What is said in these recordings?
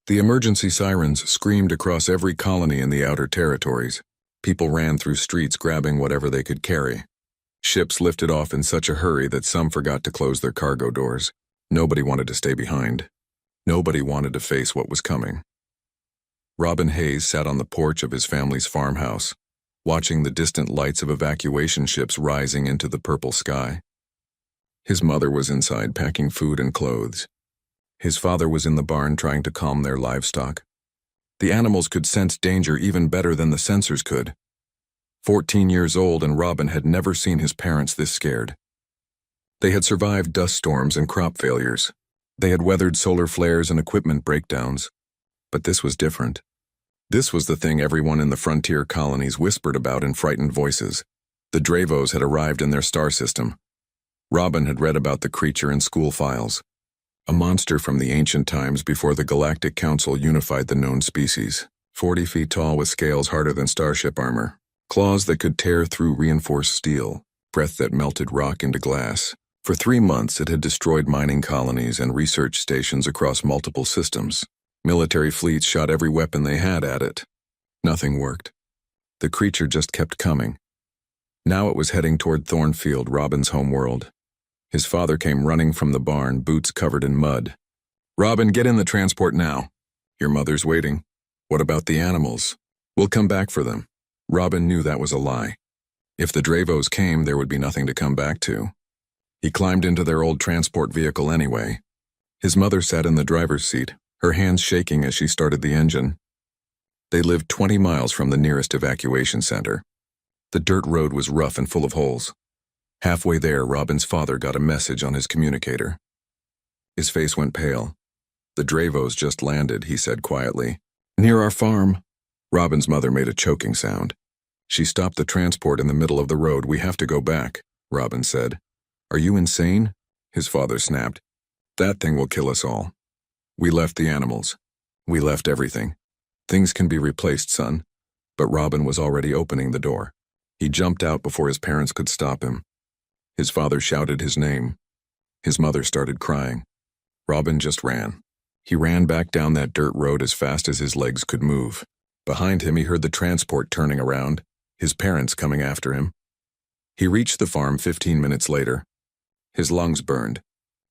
The emergency sirens screamed across every colony in the outer territories. People ran through streets grabbing whatever they could carry. Ships lifted off in such a hurry that some forgot to close their cargo doors. Nobody wanted to stay behind. Nobody wanted to face what was coming. Robin Hayes sat on the porch of his family's farmhouse, watching the distant lights of evacuation ships rising into the purple sky. His mother was inside packing food and clothes. His father was in the barn trying to calm their livestock. The animals could sense danger even better than the sensors could. 14 years old, and Robin had never seen his parents this scared. They had survived dust storms and crop failures. They had weathered solar flares and equipment breakdowns. But this was different. This was the thing everyone in the frontier colonies whispered about in frightened voices. The Dravos had arrived in their star system. Robin had read about the creature in school files. A monster from the ancient times before the Galactic Council unified the known species. 40 feet tall with scales harder than starship armor. Claws that could tear through reinforced steel. Breath that melted rock into glass. For 3 months it had destroyed mining colonies and research stations across multiple systems. Military fleets shot every weapon they had at it. Nothing worked. The creature just kept coming. Now it was heading toward Thornfield, Robin's homeworld. His father came running from the barn, boots covered in mud. "Robin, get in the transport now. Your mother's waiting." "What about the animals?" "We'll come back for them." Robin knew that was a lie. If the Dravos came, there would be nothing to come back to. He climbed into their old transport vehicle anyway. His mother sat in the driver's seat, her hands shaking as she started the engine. They lived 20 miles from the nearest evacuation center. The dirt road was rough and full of holes. Halfway there, Robin's father got a message on his communicator. His face went pale. "The Dravos just landed," he said quietly. "Near our farm." Robin's mother made a choking sound. She stopped the transport in the middle of the road. "We have to go back," Robin said. "Are you insane?" His father snapped. "That thing will kill us all. We left the animals. We left everything. Things can be replaced, son." But Robin was already opening the door. He jumped out before his parents could stop him. His father shouted his name. His mother started crying. Robin just ran. He ran back down that dirt road as fast as his legs could move. Behind him, he heard the transport turning around, his parents coming after him. He reached the farm 15 minutes later. His lungs burned.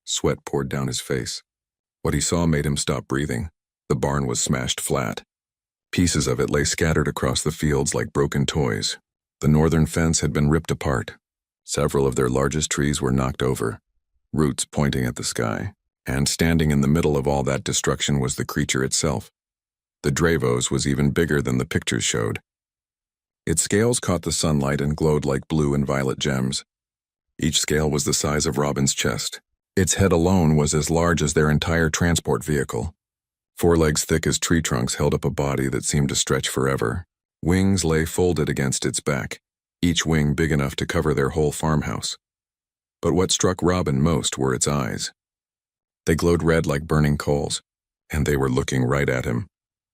Sweat poured down his face. What he saw made him stop breathing. The barn was smashed flat. Pieces of it lay scattered across the fields like broken toys. The northern fence had been ripped apart. Several of their largest trees were knocked over, roots pointing at the sky. And standing in the middle of all that destruction was the creature itself. The Dravos was even bigger than the pictures showed. Its scales caught the sunlight and glowed like blue and violet gems. Each scale was the size of Robin's chest. Its head alone was as large as their entire transport vehicle. 4 legs thick as tree trunks held up a body that seemed to stretch forever. Wings lay folded against its back, each wing big enough to cover their whole farmhouse. But what struck Robin most were its eyes. They glowed red like burning coals, and they were looking right at him.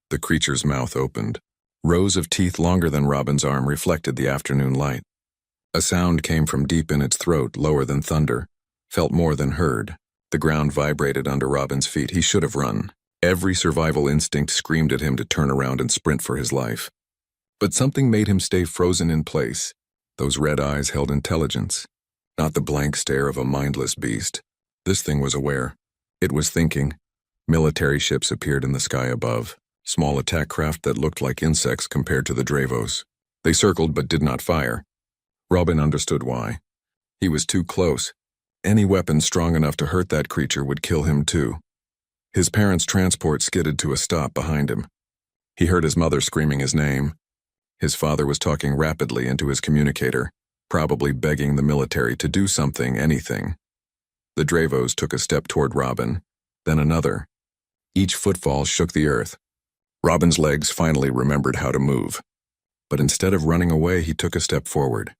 The creature's mouth opened. Rows of teeth longer than Robin's arm reflected the afternoon light. A sound came from deep in its throat, lower than thunder, felt more than heard. The ground vibrated under Robin's feet. He should have run. Every survival instinct screamed at him to turn around and sprint for his life. But something made him stay frozen in place. Those red eyes held intelligence, not the blank stare of a mindless beast. This thing was aware. It was thinking. Military ships appeared in the sky above, small attack craft that looked like insects compared to the Dravos. They circled but did not fire. Robin understood why. He was too close. Any weapon strong enough to hurt that creature would kill him too. His parents' transport skidded to a stop behind him. He heard his mother screaming his name. His father was talking rapidly into his communicator, probably begging the military to do something, anything. The Dravos took a step toward Robin, then another. Each footfall shook the earth. Robin's legs finally remembered how to move. But instead of running away, he took a step forward.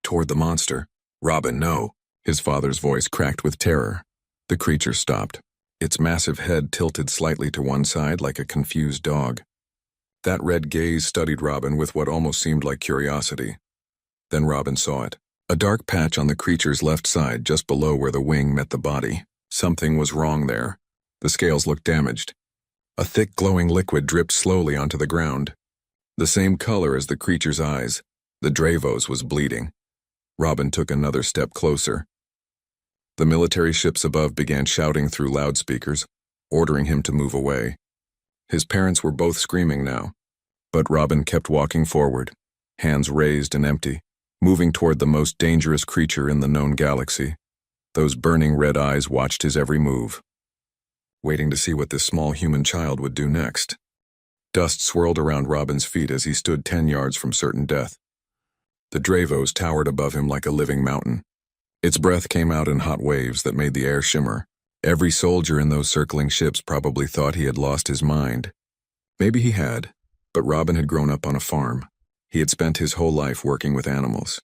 Toward the monster. "Robin, no." His father's voice cracked with terror. The creature stopped. Its massive head tilted slightly to one side like a confused dog. That red gaze studied Robin with what almost seemed like curiosity. Then Robin saw it. A dark patch on the creature's left side just below where the wing met the body. Something was wrong there. The scales looked damaged. A thick glowing liquid dripped slowly onto the ground. The same color as the creature's eyes. The Dravos was bleeding. Robin took another step closer. The military ships above began shouting through loudspeakers, ordering him to move away. His parents were both screaming now, but Robin kept walking forward, hands raised and empty, moving toward the most dangerous creature in the known galaxy. Those burning red eyes watched his every move, waiting to see what this small human child would do next. Dust swirled around Robin's feet as he stood 10 yards from certain death. The Dravos towered above him like a living mountain. Its breath came out in hot waves that made the air shimmer. Every soldier in those circling ships probably thought he had lost his mind. Maybe he had, but Robin had grown up on a farm. He had spent his whole life working with animals.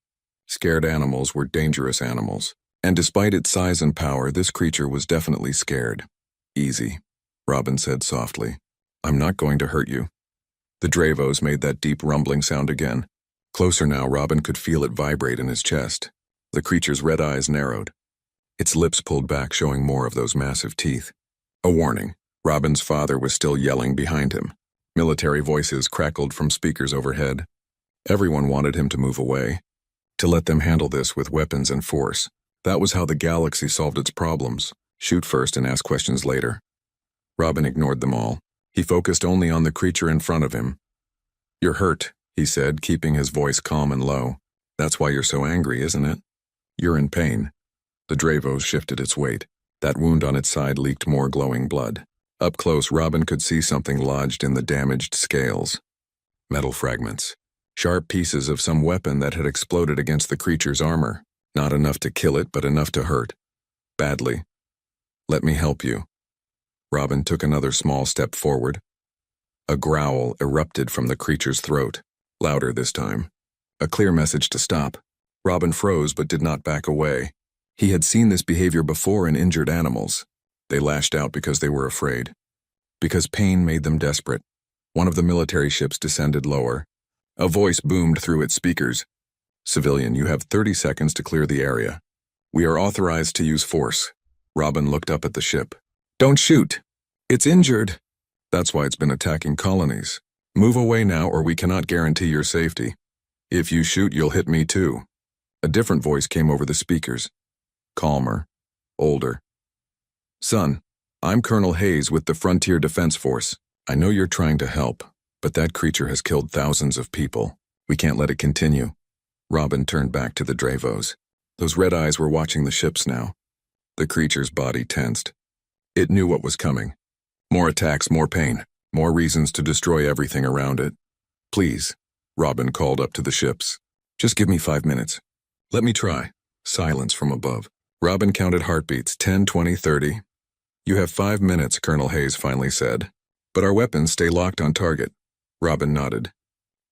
Scared animals were dangerous animals, and despite its size and power, this creature was definitely scared. "Easy," Robin said softly. "I'm not going to hurt you." The Dravos made that deep rumbling sound again. Closer now, Robin could feel it vibrate in his chest. The creature's red eyes narrowed. Its lips pulled back, showing more of those massive teeth. A warning. Robin's father was still yelling behind him. Military voices crackled from speakers overhead. Everyone wanted him to move away, to let them handle this with weapons and force. That was how the galaxy solved its problems. Shoot first and ask questions later. Robin ignored them all. He focused only on the creature in front of him. "You're hurt," he said, keeping his voice calm and low. "That's why you're so angry, isn't it? You're in pain." The Dravos shifted its weight. That wound on its side leaked more glowing blood. Up close, Robin could see something lodged in the damaged scales. Metal fragments. Sharp pieces of some weapon that had exploded against the creature's armor. Not enough to kill it, but enough to hurt. Badly. "Let me help you." Robin took another small step forward. A growl erupted from the creature's throat, louder this time. A clear message to stop. Robin froze but did not back away. He had seen this behavior before in injured animals. They lashed out because they were afraid. Because pain made them desperate. One of the military ships descended lower. A voice boomed through its speakers. "Civilian, you have 30 seconds to clear the area. We are authorized to use force." Robin looked up at the ship. "Don't shoot! It's injured." "That's why it's been attacking colonies. Move away now or we cannot guarantee your safety. If you shoot, you'll hit me too." A different voice came over the speakers. Calmer. Older. "Son, I'm Colonel Hayes with the Frontier Defense Force. I know you're trying to help, but that creature has killed thousands of people. We can't let it continue." Robin turned back to the Dravos. Those red eyes were watching the ships now. The creature's body tensed. It knew what was coming. More attacks, more pain, more reasons to destroy everything around it. "Please," Robin called up to the ships. "Just give me 5 minutes. Let me try." Silence from above. Robin counted heartbeats, 10, 20, 30. "You have 5 minutes," Colonel Hayes finally said. "But our weapons stay locked on target." Robin nodded.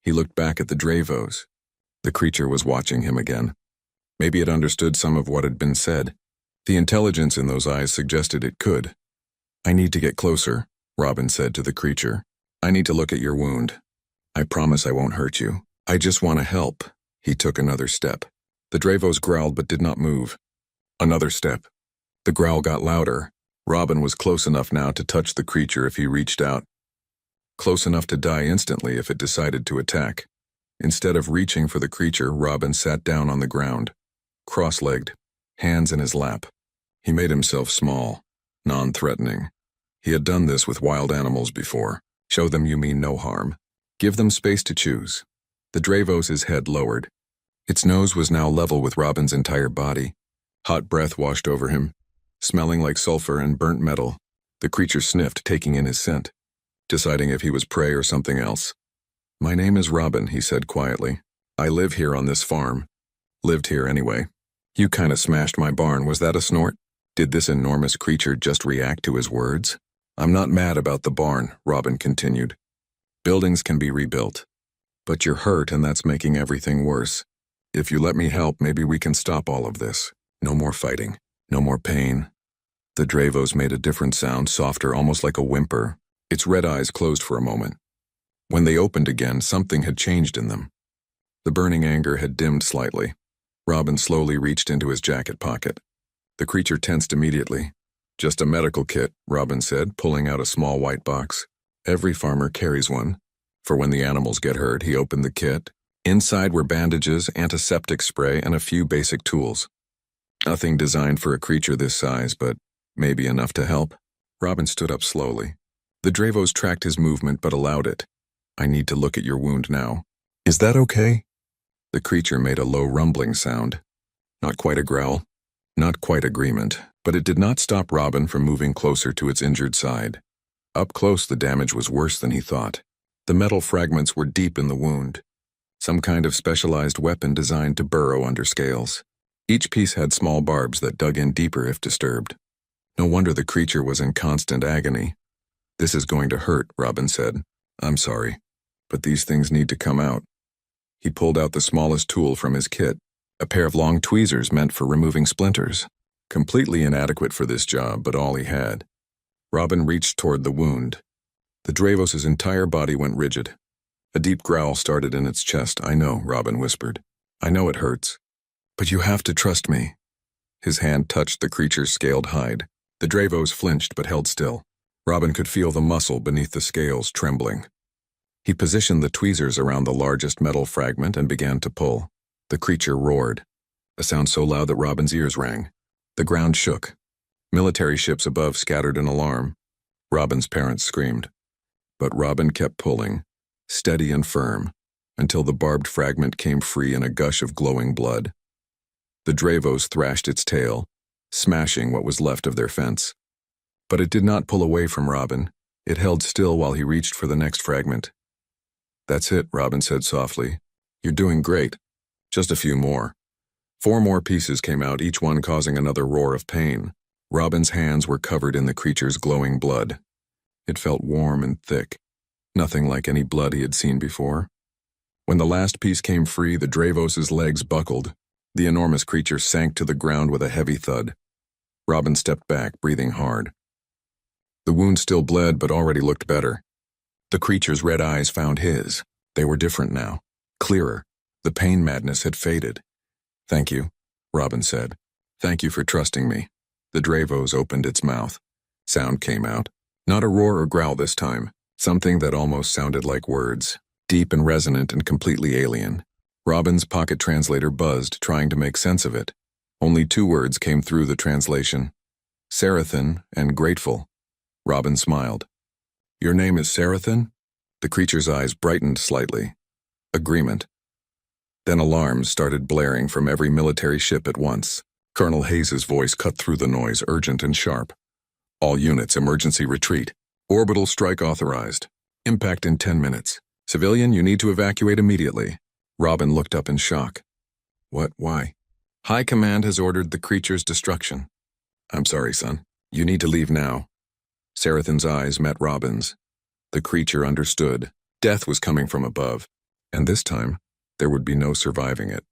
He looked back at the Dravos. The creature was watching him again. Maybe it understood some of what had been said. The intelligence in those eyes suggested it could. "I need to get closer," Robin said to the creature. "I need to look at your wound. I promise I won't hurt you. I just want to help." He took another step. The Dravos growled but did not move. Another step. The growl got louder. Robin was close enough now to touch the creature if he reached out. Close enough to die instantly if it decided to attack. Instead of reaching for the creature, Robin sat down on the ground, cross-legged, hands in his lap. He made himself small, non-threatening. He had done this with wild animals before. Show them you mean no harm. Give them space to choose. The Dravos' head lowered. Its nose was now level with Robin's entire body. Hot breath washed over him, smelling like sulfur and burnt metal. The creature sniffed, taking in his scent, deciding if he was prey or something else. "My name is Robin," he said quietly. "I live here on this farm. Lived here anyway. You kinda smashed my barn, was that a snort?" Did this enormous creature just react to his words? "I'm not mad about the barn," Robin continued. "Buildings can be rebuilt. But you're hurt and that's making everything worse. If you let me help, maybe we can stop all of this. No more fighting. No more pain." The Dravos made a different sound, softer, almost like a whimper. Its red eyes closed for a moment. When they opened again, something had changed in them. The burning anger had dimmed slightly. Robin slowly reached into his jacket pocket. The creature tensed immediately. Just a medical kit, Robin said, pulling out a small white box. Every farmer carries one. For when the animals get hurt, he opened the kit. Inside were bandages, antiseptic spray, and a few basic tools. Nothing designed for a creature this size, but maybe enough to help. Robin stood up slowly. The Dravos tracked his movement but allowed it. I need to look at your wound now. Is that okay? The creature made a low rumbling sound. Not quite a growl, not quite agreement, but it did not stop Robin from moving closer to its injured side. Up close, the damage was worse than he thought. The metal fragments were deep in the wound. Some kind of specialized weapon designed to burrow under scales. Each piece had small barbs that dug in deeper if disturbed. No wonder the creature was in constant agony. This is going to hurt, Robin said. I'm sorry, but these things need to come out. He pulled out the smallest tool from his kit, a pair of long tweezers meant for removing splinters. Completely inadequate for this job, but all he had. Robin reached toward the wound. The Dravos' entire body went rigid. A deep growl started in its chest. I know, Robin whispered. I know it hurts. But you have to trust me. His hand touched the creature's scaled hide. The Dravos flinched but held still. Robin could feel the muscle beneath the scales trembling. He positioned the tweezers around the largest metal fragment and began to pull. The creature roared, a sound so loud that Robin's ears rang. The ground shook. Military ships above scattered an alarm. Robin's parents screamed. But Robin kept pulling, steady and firm, until the barbed fragment came free in a gush of glowing blood. The Dravos thrashed its tail, smashing what was left of their fence. But it did not pull away from Robin. It held still while he reached for the next fragment. That's it, Robin said softly. You're doing great. Just a few more. 4 more pieces came out, each one causing another roar of pain. Robin's hands were covered in the creature's glowing blood. It felt warm and thick, nothing like any blood he had seen before. When the last piece came free, the Dravos' legs buckled. The enormous creature sank to the ground with a heavy thud. Robin stepped back, breathing hard. The wound still bled, but already looked better. The creature's red eyes found his. They were different now, clearer. The pain madness had faded. Thank you, Robin said. Thank you for trusting me. The Dravos opened its mouth. Sound came out. Not a roar or growl this time. Something that almost sounded like words. Deep and resonant and completely alien. Robin's pocket translator buzzed, trying to make sense of it. Only 2 words came through the translation. Sarathan and grateful. Robin smiled. Your name is Sarathan? The creature's eyes brightened slightly. Agreement. Then alarms started blaring from every military ship at once. Colonel Hayes's voice cut through the noise, urgent and sharp. All units, emergency retreat. Orbital strike authorized. Impact in 10 minutes. Civilian, you need to evacuate immediately. Robin looked up in shock. What? Why? High Command has ordered the creature's destruction. I'm sorry, son. You need to leave now. Sarathan's eyes met Robin's. The creature understood. Death was coming from above, and this time, there would be no surviving it.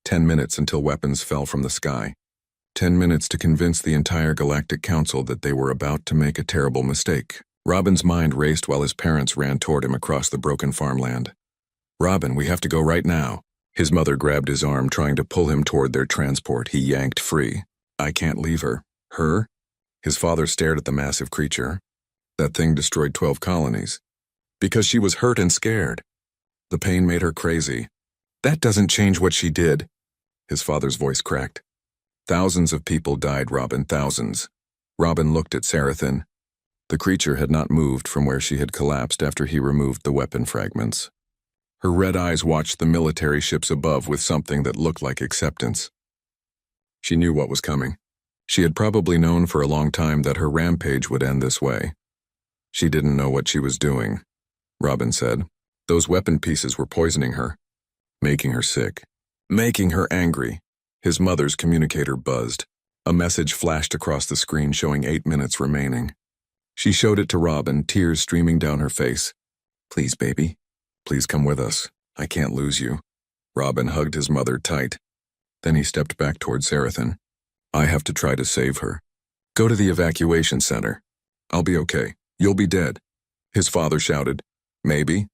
10 minutes until weapons fell from the sky. 10 minutes to convince the entire Galactic Council that they were about to make a terrible mistake. Robin's mind raced while his parents ran toward him across the broken farmland. Robin, we have to go right now. His mother grabbed his arm, trying to pull him toward their transport. He yanked free. I can't leave her. Her? His father stared at the massive creature. That thing destroyed 12 colonies. Because she was hurt and scared. The pain made her crazy. That doesn't change what she did. His father's voice cracked. Thousands of people died, Robin, thousands. Robin looked at Sarathan. The creature had not moved from where she had collapsed after he removed the weapon fragments. Her red eyes watched the military ships above with something that looked like acceptance. She knew what was coming. She had probably known for a long time that her rampage would end this way. She didn't know what she was doing, Robin said. Those weapon pieces were poisoning her, making her sick, making her angry. His mother's communicator buzzed. A message flashed across the screen showing 8 minutes remaining. She showed it to Robin, tears streaming down her face. Please, baby. Please come with us. I can't lose you. Robin hugged his mother tight. Then he stepped back toward Sarathan. I have to try to save her. Go to the evacuation center. I'll be okay. You'll be dead. His father shouted. Maybe,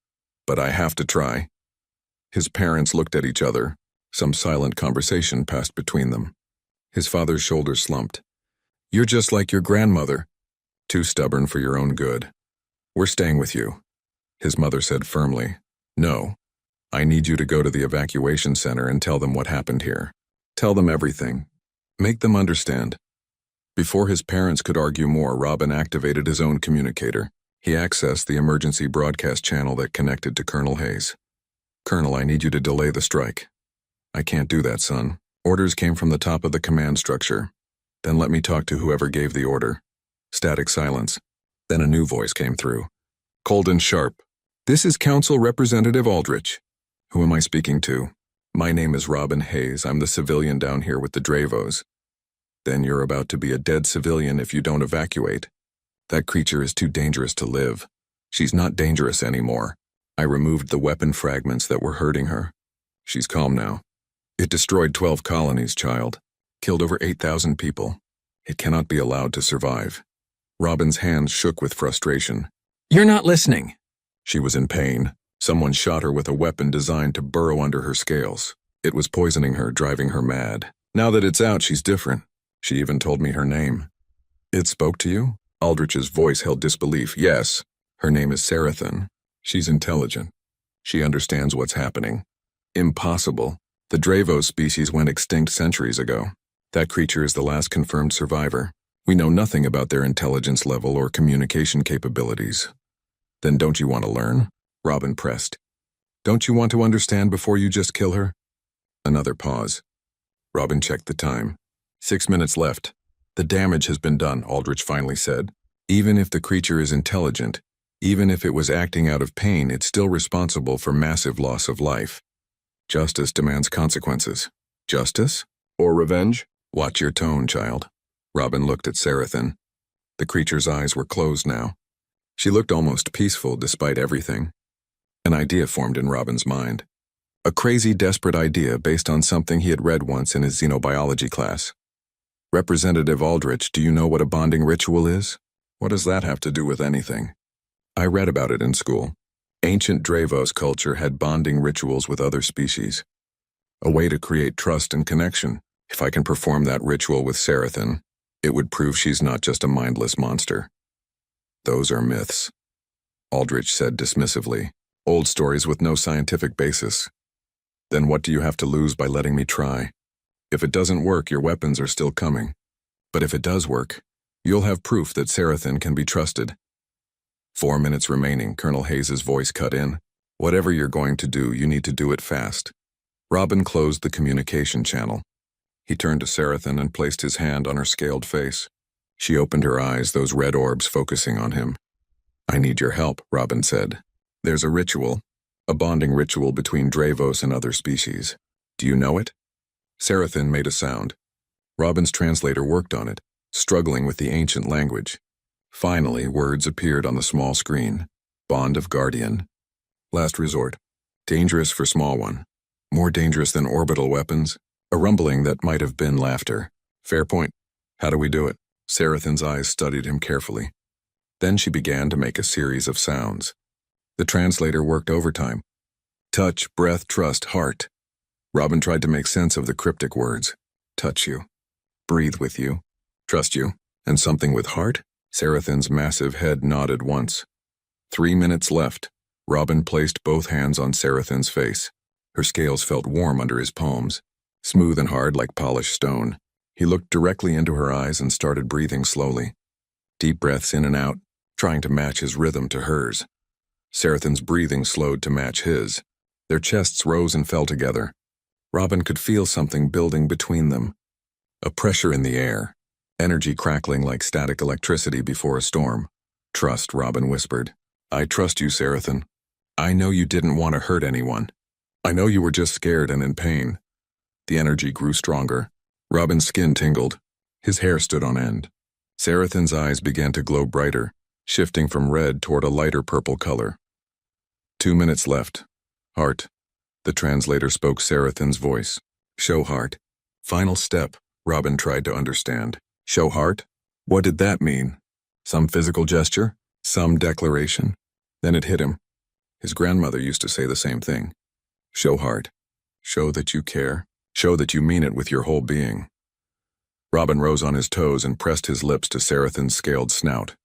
but I have to try. His parents looked at each other. Some silent conversation passed between them. His father's shoulders slumped. You're just like your grandmother, too stubborn for your own good. We're staying with you, his mother said firmly. No, I need you to go to the evacuation center and tell them what happened here. Tell them everything. Make them understand. Before his parents could argue more, Robin activated his own communicator. He accessed the emergency broadcast channel that connected to Colonel Hayes. Colonel, I need you to delay the strike. I can't do that, son. Orders came from the top of the command structure. Then let me talk to whoever gave the order. Static silence. Then a new voice came through. Cold and sharp. This is Council Representative Aldrich. Who am I speaking to? My name is Robin Hayes. I'm the civilian down here with the Dravos. Then you're about to be a dead civilian if you don't evacuate. That creature is too dangerous to live. She's not dangerous anymore. I removed the weapon fragments that were hurting her. She's calm now. It destroyed 12 colonies, child. Killed over 8,000 people. It cannot be allowed to survive. Robin's hands shook with frustration. You're not listening. She was in pain. Someone shot her with a weapon designed to burrow under her scales. It was poisoning her, driving her mad. Now that it's out, she's different. She even told me her name. It spoke to you? Aldrich's voice held disbelief. Yes. Her name is Sarathan. She's intelligent. She understands what's happening. Impossible. The Dravo species went extinct centuries ago. That creature is the last confirmed survivor. We know nothing about their intelligence level or communication capabilities. Then don't you want to learn? Robin pressed. Don't you want to understand before you just kill her? Another pause. Robin checked the time. 6 minutes left. The damage has been done, Aldrich finally said. Even if the creature is intelligent, even if it was acting out of pain, it's still responsible for massive loss of life. Justice demands consequences. Justice? Or revenge? Watch your tone, child. Robin looked at Sarathan. The creature's eyes were closed now. She looked almost peaceful despite everything. An idea formed in Robin's mind. A crazy, desperate idea based on something he had read once in his xenobiology class. Representative Aldrich, do you know what a bonding ritual is? What does that have to do with anything? I read about it in school. Ancient Dravos culture had bonding rituals with other species. A way to create trust and connection. If I can perform that ritual with Sarathan, it would prove she's not just a mindless monster. Those are myths, Aldrich said dismissively. Old stories with no scientific basis. Then what do you have to lose by letting me try? If it doesn't work, your weapons are still coming. But if it does work, you'll have proof that Sarathan can be trusted. 4 minutes remaining, Colonel Hayes' voice cut in. Whatever you're going to do, you need to do it fast. Robin closed the communication channel. He turned to Sarathan and placed his hand on her scaled face. She opened her eyes, those red orbs focusing on him. I need your help, Robin said. There's a ritual, a bonding ritual between Dravos and other species. Do you know it? Sarathan made a sound. Robin's translator worked on it, struggling with the ancient language. Finally, words appeared on the small screen. Bond of Guardian. Last resort. Dangerous for small one. More dangerous than orbital weapons. A rumbling that might have been laughter. Fair point. How do we do it? Sarathan's eyes studied him carefully. Then she began to make a series of sounds. The translator worked overtime. Touch, breath, trust, heart. Robin tried to make sense of the cryptic words. Touch you. Breathe with you. Trust you. And something with heart? Sarathan's massive head nodded once. 3 minutes left. Robin placed both hands on Sarathan's face. Her scales felt warm under his palms, smooth and hard like polished stone. He looked directly into her eyes and started breathing slowly. Deep breaths in and out, trying to match his rhythm to hers. Sarathan's breathing slowed to match his. Their chests rose and fell together. Robin could feel something building between them. A pressure in the air, energy crackling like static electricity before a storm. Trust, Robin whispered. I trust you, Sarathan. I know you didn't want to hurt anyone. I know you were just scared and in pain. The energy grew stronger. Robin's skin tingled. His hair stood on end. Sarathan's eyes began to glow brighter, shifting from red toward a lighter purple color. 2 minutes left. Heart. The translator spoke Sarathan's voice. Show heart. Final step, Robin tried to understand. Show heart? What did that mean? Some physical gesture? Some declaration? Then it hit him. His grandmother used to say the same thing. Show heart. Show that you care. Show that you mean it with your whole being. Robin rose on his toes and pressed his lips to Sarathan's scaled snout.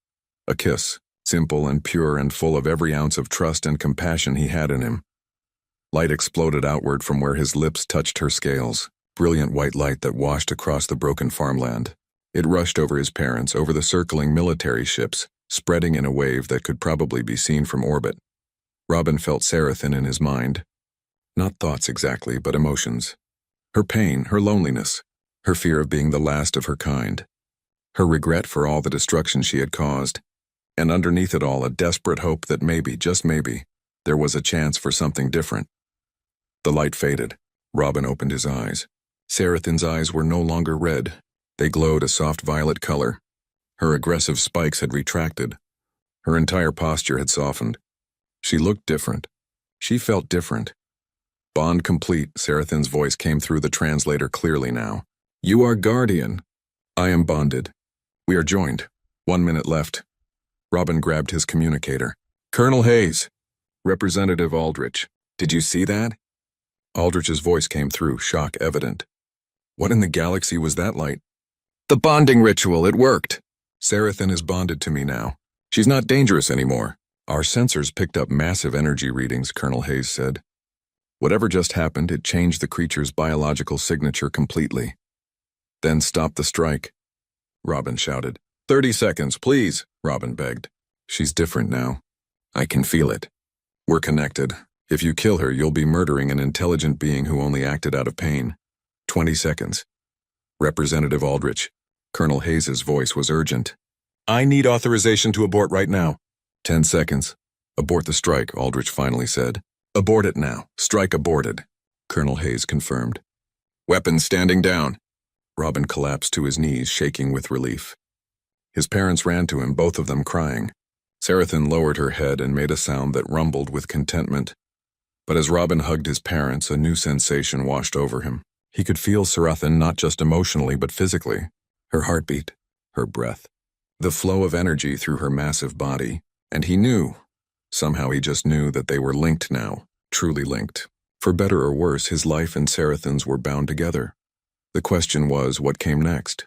A kiss, simple and pure and full of every ounce of trust and compassion he had in him. Light exploded outward from where his lips touched her scales, brilliant white light that washed across the broken farmland. It rushed over his parents, over the circling military ships, spreading in a wave that could probably be seen from orbit. Robin felt Sarathan in his mind. Not thoughts exactly, but emotions. Her pain, her loneliness, her fear of being the last of her kind, her regret for all the destruction she had caused, and underneath it all a desperate hope that maybe, just maybe, there was a chance for something different. The light faded. Robin opened his eyes. Sarathan's eyes were no longer red. They glowed a soft violet color. Her aggressive spikes had retracted. Her entire posture had softened. She looked different. She felt different. Bond complete, Sarathan's voice came through the translator clearly now. You are guardian. I am bonded. We are joined. 1 minute left. Robin grabbed his communicator. Colonel Hayes. Representative Aldrich. Did you see that? Aldrich's voice came through, shock evident. What in the galaxy was that light? The bonding ritual, it worked. Sarathan is bonded to me now. She's not dangerous anymore. Our sensors picked up massive energy readings, Colonel Hayes said. Whatever just happened, it changed the creature's biological signature completely. Then stop the strike, Robin shouted. 30 seconds, please, Robin begged. She's different now. I can feel it. We're connected. If you kill her, you'll be murdering an intelligent being who only acted out of pain. 20 seconds. Representative Aldrich. Colonel Hayes's voice was urgent. I need authorization to abort right now. 10 seconds. Abort the strike, Aldrich finally said. Abort it now. Strike aborted, Colonel Hayes confirmed. Weapons standing down. Robin collapsed to his knees, shaking with relief. His parents ran to him, both of them crying. Sarathan lowered her head and made a sound that rumbled with contentment. But as Robin hugged his parents, a new sensation washed over him. He could feel Sarathan not just emotionally but physically. Her heartbeat, her breath, the flow of energy through her massive body. And he knew, somehow he just knew that they were linked now, truly linked. For better or worse, his life and Sarathan's were bound together. The question was, what came next?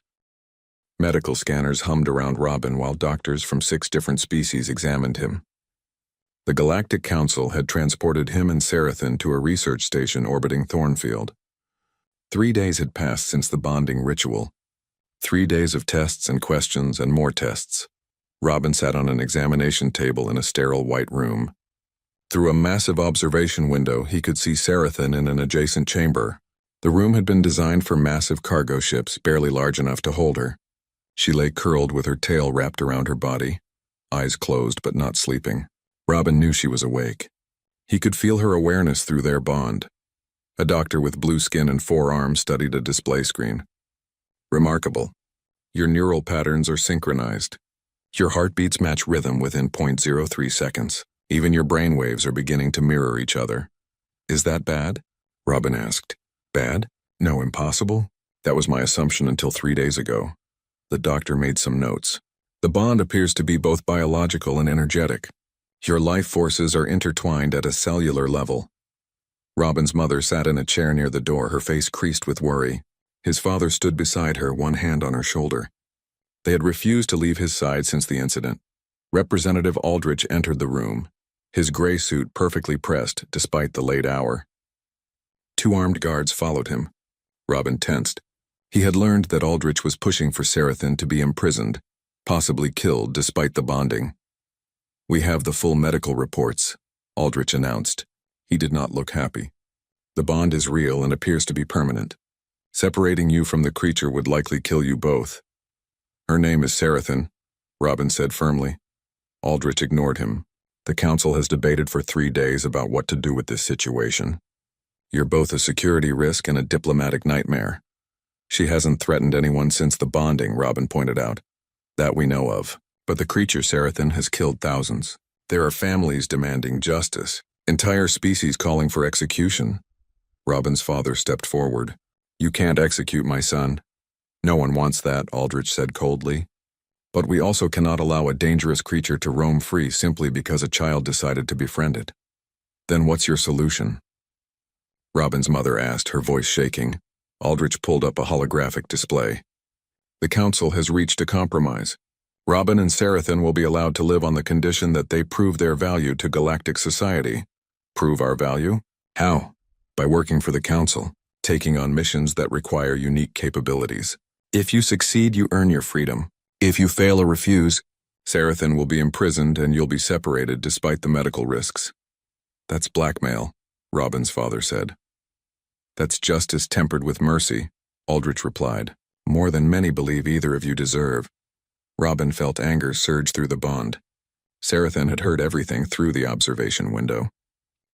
Medical scanners hummed around Robin while doctors from 6 different species examined him. The Galactic Council had transported him and Sarathan to a research station orbiting Thornfield. 3 days had passed since the bonding ritual. 3 days of tests and questions and more tests. Robin sat on an examination table in a sterile white room. Through a massive observation window, he could see Sarathan in an adjacent chamber. The room had been designed for massive cargo ships, barely large enough to hold her. She lay curled with her tail wrapped around her body, eyes closed but not sleeping. Robin knew she was awake. He could feel her awareness through their bond. A doctor with blue skin and 4 arms studied a display screen. Remarkable. Your neural patterns are synchronized. Your heartbeats match rhythm within 0.03 seconds. Even your brainwaves are beginning to mirror each other. Is that bad? Robin asked. Bad? No, impossible? That was my assumption until 3 days ago. The doctor made some notes. The bond appears to be both biological and energetic. Your life forces are intertwined at a cellular level. Robin's mother sat in a chair near the door, her face creased with worry. His father stood beside her, one hand on her shoulder. They had refused to leave his side since the incident. Representative Aldrich entered the room, his gray suit perfectly pressed despite the late hour. 2 armed guards followed him. Robin tensed. He had learned that Aldrich was pushing for Sarathan to be imprisoned, possibly killed despite the bonding. We have the full medical reports, Aldrich announced. He did not look happy. The bond is real and appears to be permanent. Separating you from the creature would likely kill you both. Her name is Sarathan, Robin said firmly. Aldrich ignored him. The council has debated for 3 days about what to do with this situation. You're both a security risk and a diplomatic nightmare. She hasn't threatened anyone since the bonding, Robin pointed out. That we know of. But the creature Sarathan has killed thousands. There are families demanding justice, entire species calling for execution. Robin's father stepped forward. You can't execute my son. No one wants that, Aldrich said coldly. But we also cannot allow a dangerous creature to roam free simply because a child decided to befriend it. Then what's your solution? Robin's mother asked, her voice shaking. Aldrich pulled up a holographic display. The council has reached a compromise. Robin and Sarathan will be allowed to live on the condition that they prove their value to galactic society. Prove our value? How? By working for the council, taking on missions that require unique capabilities. If you succeed, you earn your freedom. If you fail or refuse, Sarathan will be imprisoned and you'll be separated despite the medical risks. That's blackmail, Robin's father said. That's justice tempered with mercy, Aldrich replied. More than many believe either of you deserve. Robin felt anger surge through the bond. Sarathan had heard everything through the observation window.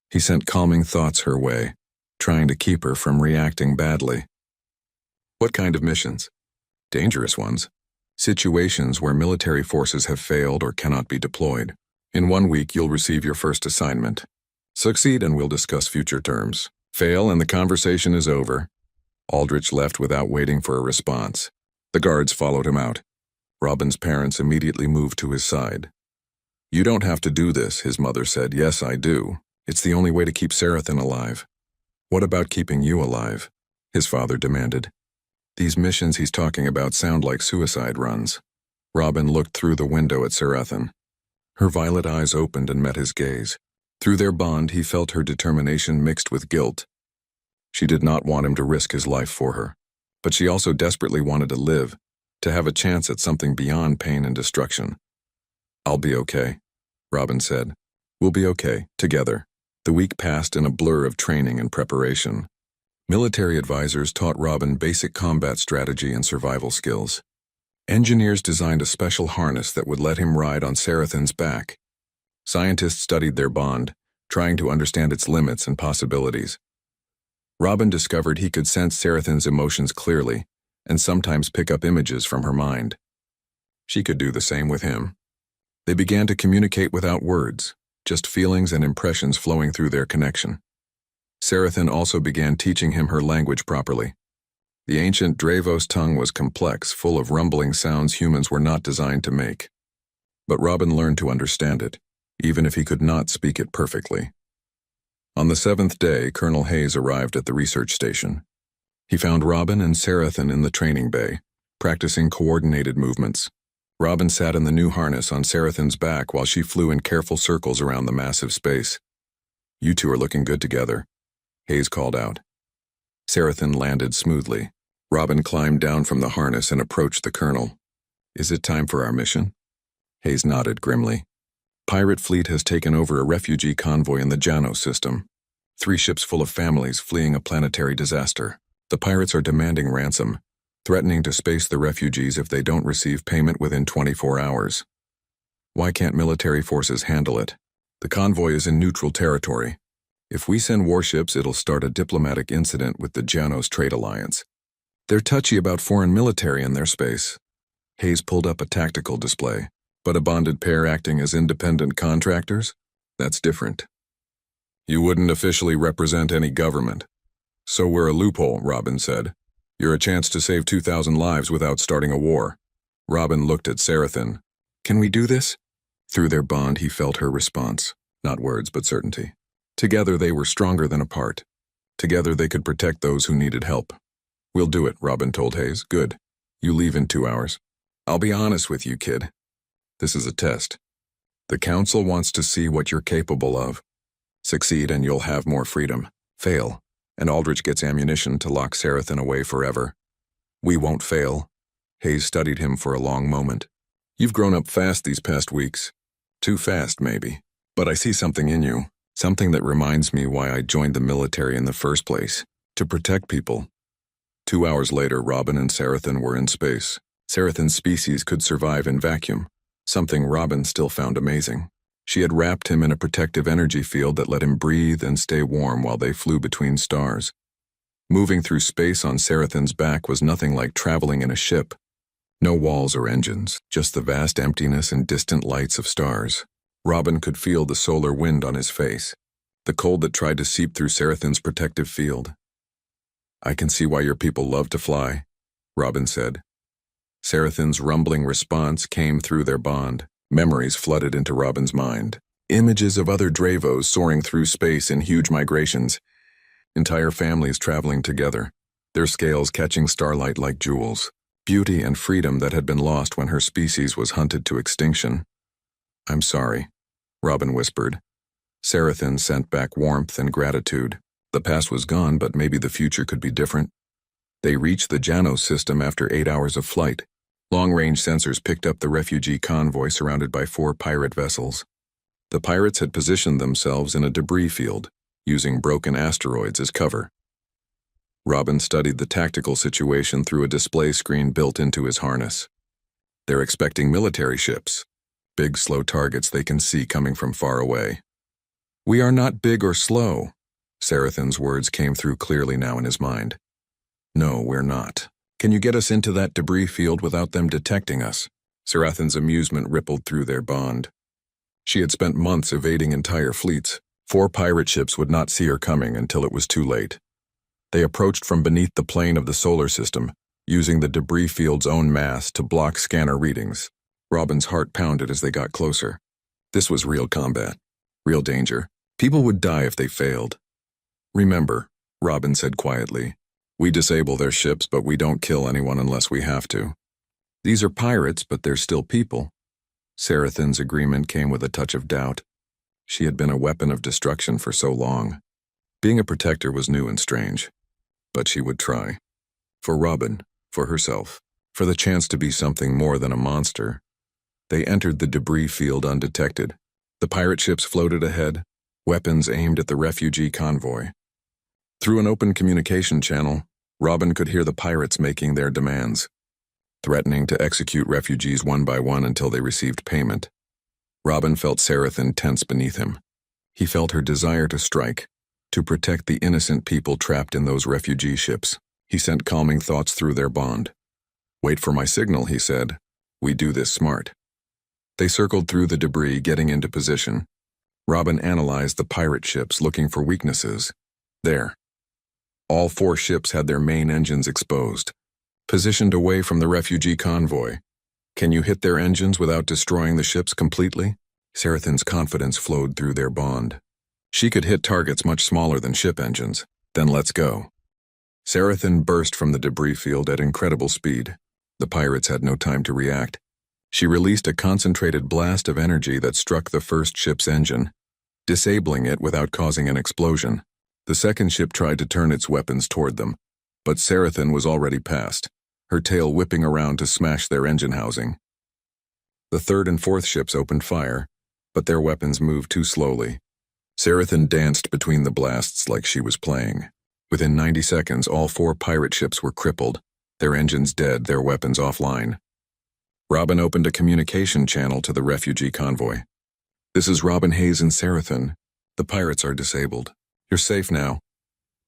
He sent calming thoughts her way, trying to keep her from reacting badly. What kind of missions? Dangerous ones. Situations where military forces have failed or cannot be deployed. In 1 week, you'll receive your first assignment. Succeed and we'll discuss future terms. Fail and the conversation is over. Aldrich left without waiting for a response. The guards followed him out. Robin's parents immediately moved to his side. You don't have to do this, his mother said. Yes, I do. It's the only way to keep Sarathan alive. What about keeping you alive? His father demanded. These missions he's talking about sound like suicide runs. Robin looked through the window at Sarathan. Her violet eyes opened and met his gaze. Through their bond, he felt her determination mixed with guilt. She did not want him to risk his life for her, but she also desperately wanted to live, to have a chance at something beyond pain and destruction. I'll be okay, Robin said. We'll be okay, together. The week passed in a blur of training and preparation. Military advisors taught Robin basic combat strategy and survival skills. Engineers designed a special harness that would let him ride on Sarathan's back. Scientists studied their bond, trying to understand its limits and possibilities. Robin discovered he could sense Sarathan's emotions clearly, and sometimes pick up images from her mind. She could do the same with him. They began to communicate without words, just feelings and impressions flowing through their connection. Sarathan also began teaching him her language properly. The ancient Dravos tongue was complex, full of rumbling sounds humans were not designed to make. But Robin learned to understand it, even if he could not speak it perfectly. On the 7th day, Colonel Hayes arrived at the research station. He found Robin and Sarathan in the training bay, practicing coordinated movements. Robin sat in the new harness on Sarathan's back while she flew in careful circles around the massive space. You two are looking good together, Hayes called out. Sarathan landed smoothly. Robin climbed down from the harness and approached the colonel. Is it time for our mission? Hayes nodded grimly. Pirate fleet has taken over a refugee convoy in the Janos system. 3 ships full of families fleeing a planetary disaster. The pirates are demanding ransom, threatening to space the refugees if they don't receive payment within 24 hours. Why can't military forces handle it? The convoy is in neutral territory. If we send warships, it'll start a diplomatic incident with the Janos Trade Alliance. They're touchy about foreign military in their space. Hayes pulled up a tactical display. But a bonded pair acting as independent contractors? That's different. You wouldn't officially represent any government. So we're a loophole, Robin said. You're a chance to save 2,000 lives without starting a war. Robin looked at Sarathan. Can we do this? Through their bond, he felt her response. Not words, but certainty. Together they were stronger than apart. Together they could protect those who needed help. We'll do it, Robin told Hayes. Good. You leave in 2 hours. I'll be honest with you, kid. This is a test. The council wants to see what you're capable of. Succeed and you'll have more freedom. Fail, and Aldrich gets ammunition to lock Sarathan away forever. We won't fail. Hayes studied him for a long moment. You've grown up fast these past weeks. Too fast, maybe. But I see something in you. Something that reminds me why I joined the military in the first place. To protect people. 2 hours later, Robin and Sarathan were in space. Sarathan's species could survive in vacuum. Something Robin still found amazing. She had wrapped him in a protective energy field that let him breathe and stay warm while they flew between stars. Moving through space on Sarathan's back was nothing like traveling in a ship. No walls or engines, just the vast emptiness and distant lights of stars. Robin could feel the solar wind on his face, the cold that tried to seep through Sarathan's protective field. I can see why your people love to fly, Robin said. Sarathan's rumbling response came through their bond. Memories flooded into Robin's mind. Images of other Dravos soaring through space in huge migrations. Entire families traveling together, their scales catching starlight like jewels. beauty and freedom that had been lost when her species was hunted to extinction. "I'm sorry," Robin whispered. Sarathan sent back warmth and gratitude. The past was gone, but maybe the future could be different. They reached the Janos system after 8 hours of flight. Long-range sensors picked up the refugee convoy surrounded by 4 pirate vessels. The pirates had positioned themselves in a debris field, using broken asteroids as cover. Robin studied the tactical situation through a display screen built into his harness. They're expecting military ships, big, slow targets they can see coming from far away. "We are not big or slow," Sarathan's words came through clearly now in his mind. "No, we're not. Can you get us into that debris field without them detecting us?" Sarathan's amusement rippled through their bond. She had spent months evading entire fleets. 4 pirate ships would not see her coming until it was too late. They approached from beneath the plane of the solar system, using the debris field's own mass to block scanner readings. Robin's heart pounded as they got closer. This was real combat, real danger. People would die if they failed. "Remember," Robin said quietly, "we disable their ships, but we don't kill anyone unless we have to. These are pirates, but they're still people." Sarathan's agreement came with a touch of doubt. She had been a weapon of destruction for so long. Being a protector was new and strange. But she would try. For Robin, for herself, for the chance to be something more than a monster. They entered the debris field undetected. The pirate ships floated ahead, weapons aimed at the refugee convoy. Through an open communication channel, Robin could hear the pirates making their demands, threatening to execute refugees one by one until they received payment. Robin felt Sarathan tense beneath him. He felt her desire to strike, to protect the innocent people trapped in those refugee ships. He sent calming thoughts through their bond. "Wait for my signal," he said. "We do this smart." They circled through the debris, getting into position. Robin analyzed the pirate ships, looking for weaknesses. There. All 4 ships had their main engines exposed, positioned away from the refugee convoy. "Can you hit their engines without destroying the ships completely?" Sarathan's confidence flowed through their bond. She could hit targets much smaller than ship engines. "Then let's go." Sarathan burst from the debris field at incredible speed. The pirates had no time to react. She released a concentrated blast of energy that struck the first ship's engine, disabling it without causing an explosion. The second ship tried to turn its weapons toward them, but Sarathan was already past, her tail whipping around to smash their engine housing. The third and fourth ships opened fire, but their weapons moved too slowly. Sarathan danced between the blasts like she was playing. Within 90 seconds, all 4 pirate ships were crippled, their engines dead, their weapons offline. Robin opened a communication channel to the refugee convoy. "This is Robin Hayes and Sarathan. The pirates are disabled. You're safe now."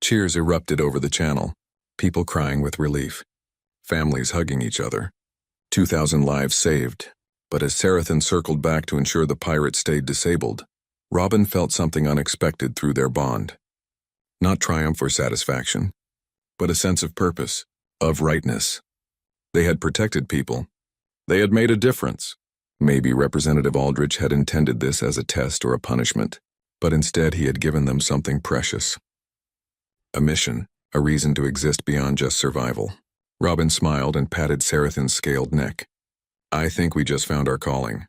Cheers erupted over the channel, people crying with relief, families hugging each other. 2,000 lives saved. But as Sarathan circled back to ensure the pirates stayed disabled, Robin felt something unexpected through their bond. Not triumph or satisfaction, but a sense of purpose, of rightness. They had protected people. They had made a difference. Maybe Representative Aldrich had intended this as a test or a punishment, but instead he had given them something precious. A mission, a reason to exist beyond just survival. Robin smiled and patted Sarathan's scaled neck. "I think we just found our calling."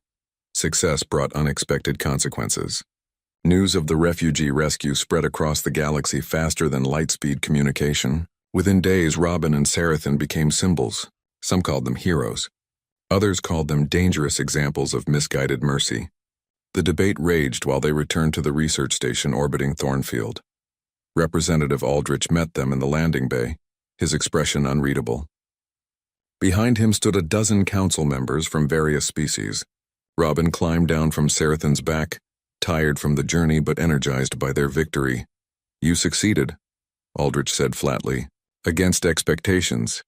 Success brought unexpected consequences. News of the refugee rescue spread across the galaxy faster than light-speed communication. Within days, Robin and Sarathan became symbols. Some called them heroes. Others called them dangerous examples of misguided mercy. The debate raged while they returned to the research station orbiting Thornfield. Representative Aldrich met them in the landing bay, his expression unreadable. Behind him stood a dozen council members from various species. Robin climbed down from Sarathan's back, tired from the journey but energized by their victory. "You succeeded," Aldrich said flatly, "against expectations."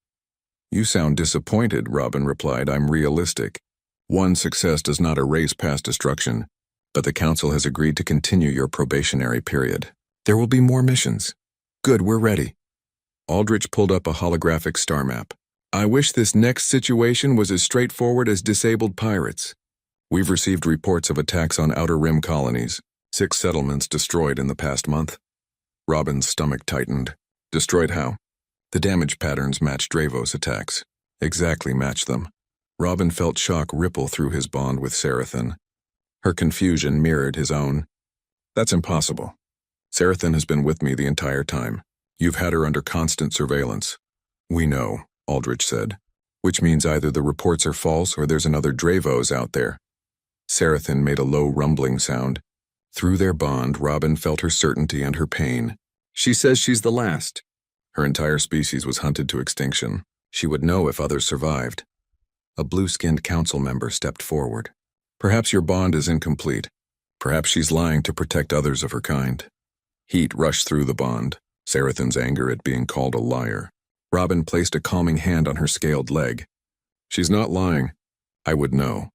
"You sound disappointed," Robin replied. "I'm realistic. One success does not erase past destruction, but the council has agreed to continue your probationary period. There will be more missions." "Good, we're ready." Aldrich pulled up a holographic star map. "I wish this next situation was as straightforward as disabled pirates. We've received reports of attacks on Outer Rim colonies, 6 settlements destroyed in the past month." Robin's stomach tightened. "Destroyed how?" "The damage patterns match Dravos attacks. exactly match them. Robin felt shock ripple through his bond with Sarathan. Her confusion mirrored his own. That's impossible. Sarathan has been with me the entire time. You've had her under constant surveillance. We know, Aldrich said. Which means either the reports are false or there's another Dravos out there. Sarathan made a low rumbling sound. Through their bond, Robin felt her certainty and her pain. She says she's the last. Her entire species was hunted to extinction. She would know if others survived. A blue-skinned council member stepped forward. Perhaps your bond is incomplete. Perhaps she's lying to protect others of her kind. Heat rushed through the bond, Sarathan's anger at being called a liar. Robin placed a calming hand on her scaled leg. She's not lying. I would know.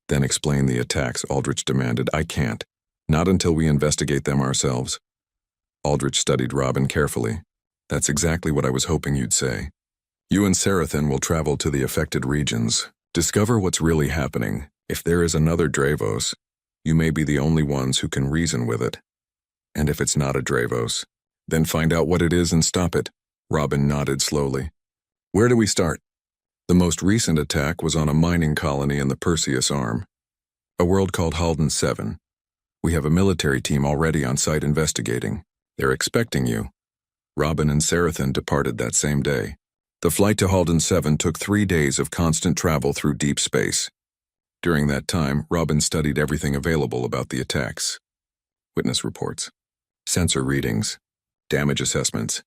Then explain the attacks, Aldrich demanded. I can't. Not until we investigate them ourselves. Aldrich studied Robin carefully. That's exactly what I was hoping you'd say. You and Sarathan will travel to the affected regions. Discover what's really happening. If there is another Dravos, you may be the only ones who can reason with it. And if it's not a Dravos, then find out what it is and stop it. Robin nodded slowly. Where do we start? The most recent attack was on a mining colony in the Perseus Arm, a world called Halden 7. We have a military team already on site investigating. They're expecting you. Robin and Sarathan departed that same day. The flight to Halden 7 took 3 days of constant travel through deep space. During that time, Robin studied everything available about the attacks. Witness reports, sensor readings, damage assessments.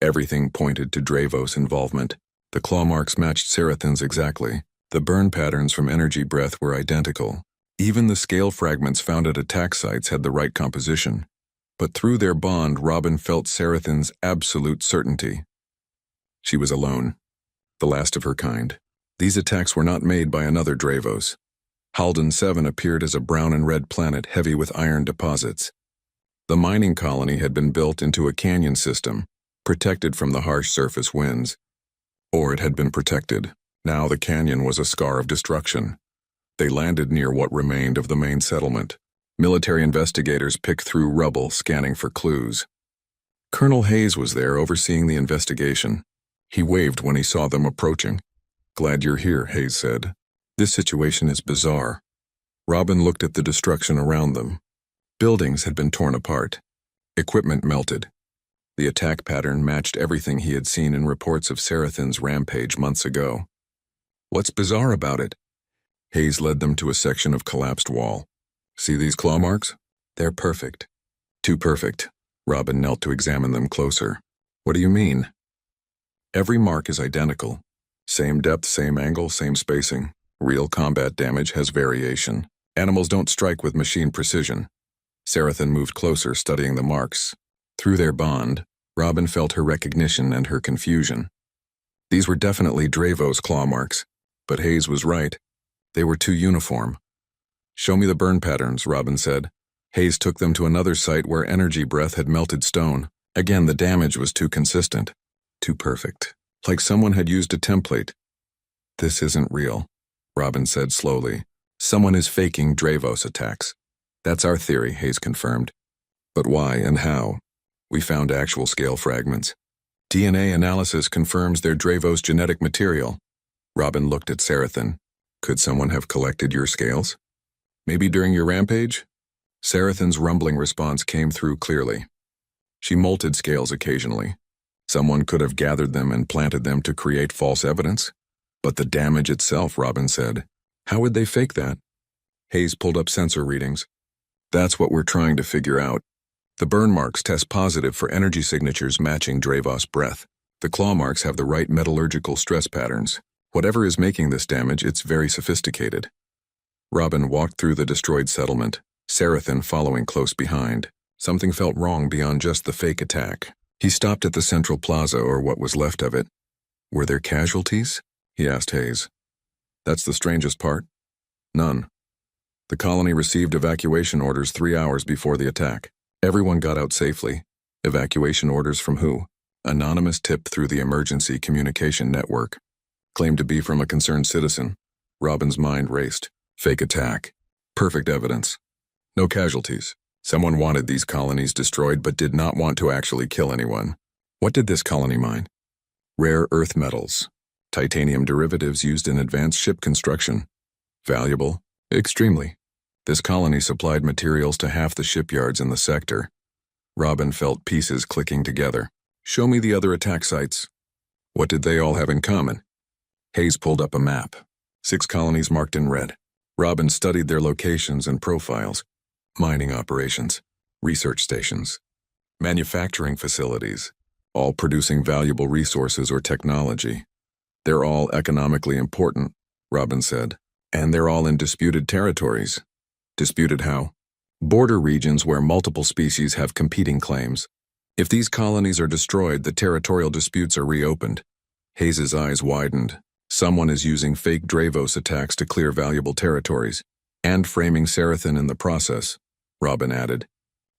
Everything pointed to Dravos involvement. The claw marks matched Sarathan's exactly. The burn patterns from energy breath were identical. Even the scale fragments found at attack sites had the right composition. But through their bond, Robin felt Sarathan's absolute certainty. She was alone, the last of her kind. These attacks were not made by another Dravos. Halden 7 appeared as a brown and red planet heavy with iron deposits. The mining colony had been built into a canyon system, protected from the harsh surface winds. Or it had been protected. Now the canyon was a scar of destruction. They landed near what remained of the main settlement. Military investigators picked through rubble, scanning for clues. Colonel Hayes was there overseeing the investigation. He waved when he saw them approaching. Glad you're here, Hayes said. This situation is bizarre. Robin looked at the destruction around them. Buildings had been torn apart. Equipment melted. The attack pattern matched everything he had seen in reports of Sarathan's rampage months ago. What's bizarre about it? Hayes led them to a section of collapsed wall. See these claw marks? They're perfect. Too perfect. Robin knelt to examine them closer. What do you mean? Every mark is identical. Same depth, same angle, same spacing. Real combat damage has variation. Animals don't strike with machine precision. Sarathan moved closer, studying the marks. Through their bond, Robin felt her recognition and her confusion. These were definitely Dravos claw marks, but Hayes was right. They were too uniform. Show me the burn patterns, Robin said. Hayes took them to another site where energy breath had melted stone. Again, the damage was too consistent. Too perfect. Like someone had used a template. This isn't real, Robin said slowly. Someone is faking Dravos attacks. That's our theory, Hayes confirmed. But why and how? We found actual scale fragments. DNA analysis confirms they're Dravos genetic material. Robin looked at Sarathan. Could someone have collected your scales? Maybe during your rampage? Sarathan's rumbling response came through clearly. She molted scales occasionally. Someone could have gathered them and planted them to create false evidence. But the damage itself, Robin said. How would they fake that? Hayes pulled up sensor readings. That's what we're trying to figure out. The burn marks test positive for energy signatures matching Dravos breath. The claw marks have the right metallurgical stress patterns. Whatever is making this damage, it's very sophisticated. Robin walked through the destroyed settlement, Sarathan following close behind. Something felt wrong beyond just the fake attack. He stopped at the central plaza, or what was left of it. Were there casualties? He asked Hayes. That's the strangest part. None. The colony received evacuation orders 3 hours before the attack. Everyone got out safely. Evacuation orders from who? Anonymous tip through the emergency communication network. Claimed to be from a concerned citizen. Robin's mind raced. Fake attack. Perfect evidence. No casualties. Someone wanted these colonies destroyed but did not want to actually kill anyone. What did this colony mine? Rare earth metals. Titanium derivatives used in advanced ship construction. Valuable? Extremely. This colony supplied materials to half the shipyards in the sector. Robin felt pieces clicking together. Show me the other attack sites. What did they all have in common? Hayes pulled up a map. 6 colonies marked in red. Robin studied their locations and profiles. Mining operations, research stations, manufacturing facilities, all producing valuable resources or technology. They're all economically important, Robin said, and they're all in disputed territories. Disputed how? Border regions where multiple species have competing claims. If these colonies are destroyed, the territorial disputes are reopened. Hayes's eyes widened. Someone is using fake Dravos attacks to clear valuable territories, and framing Sarathan in the process, Robin added.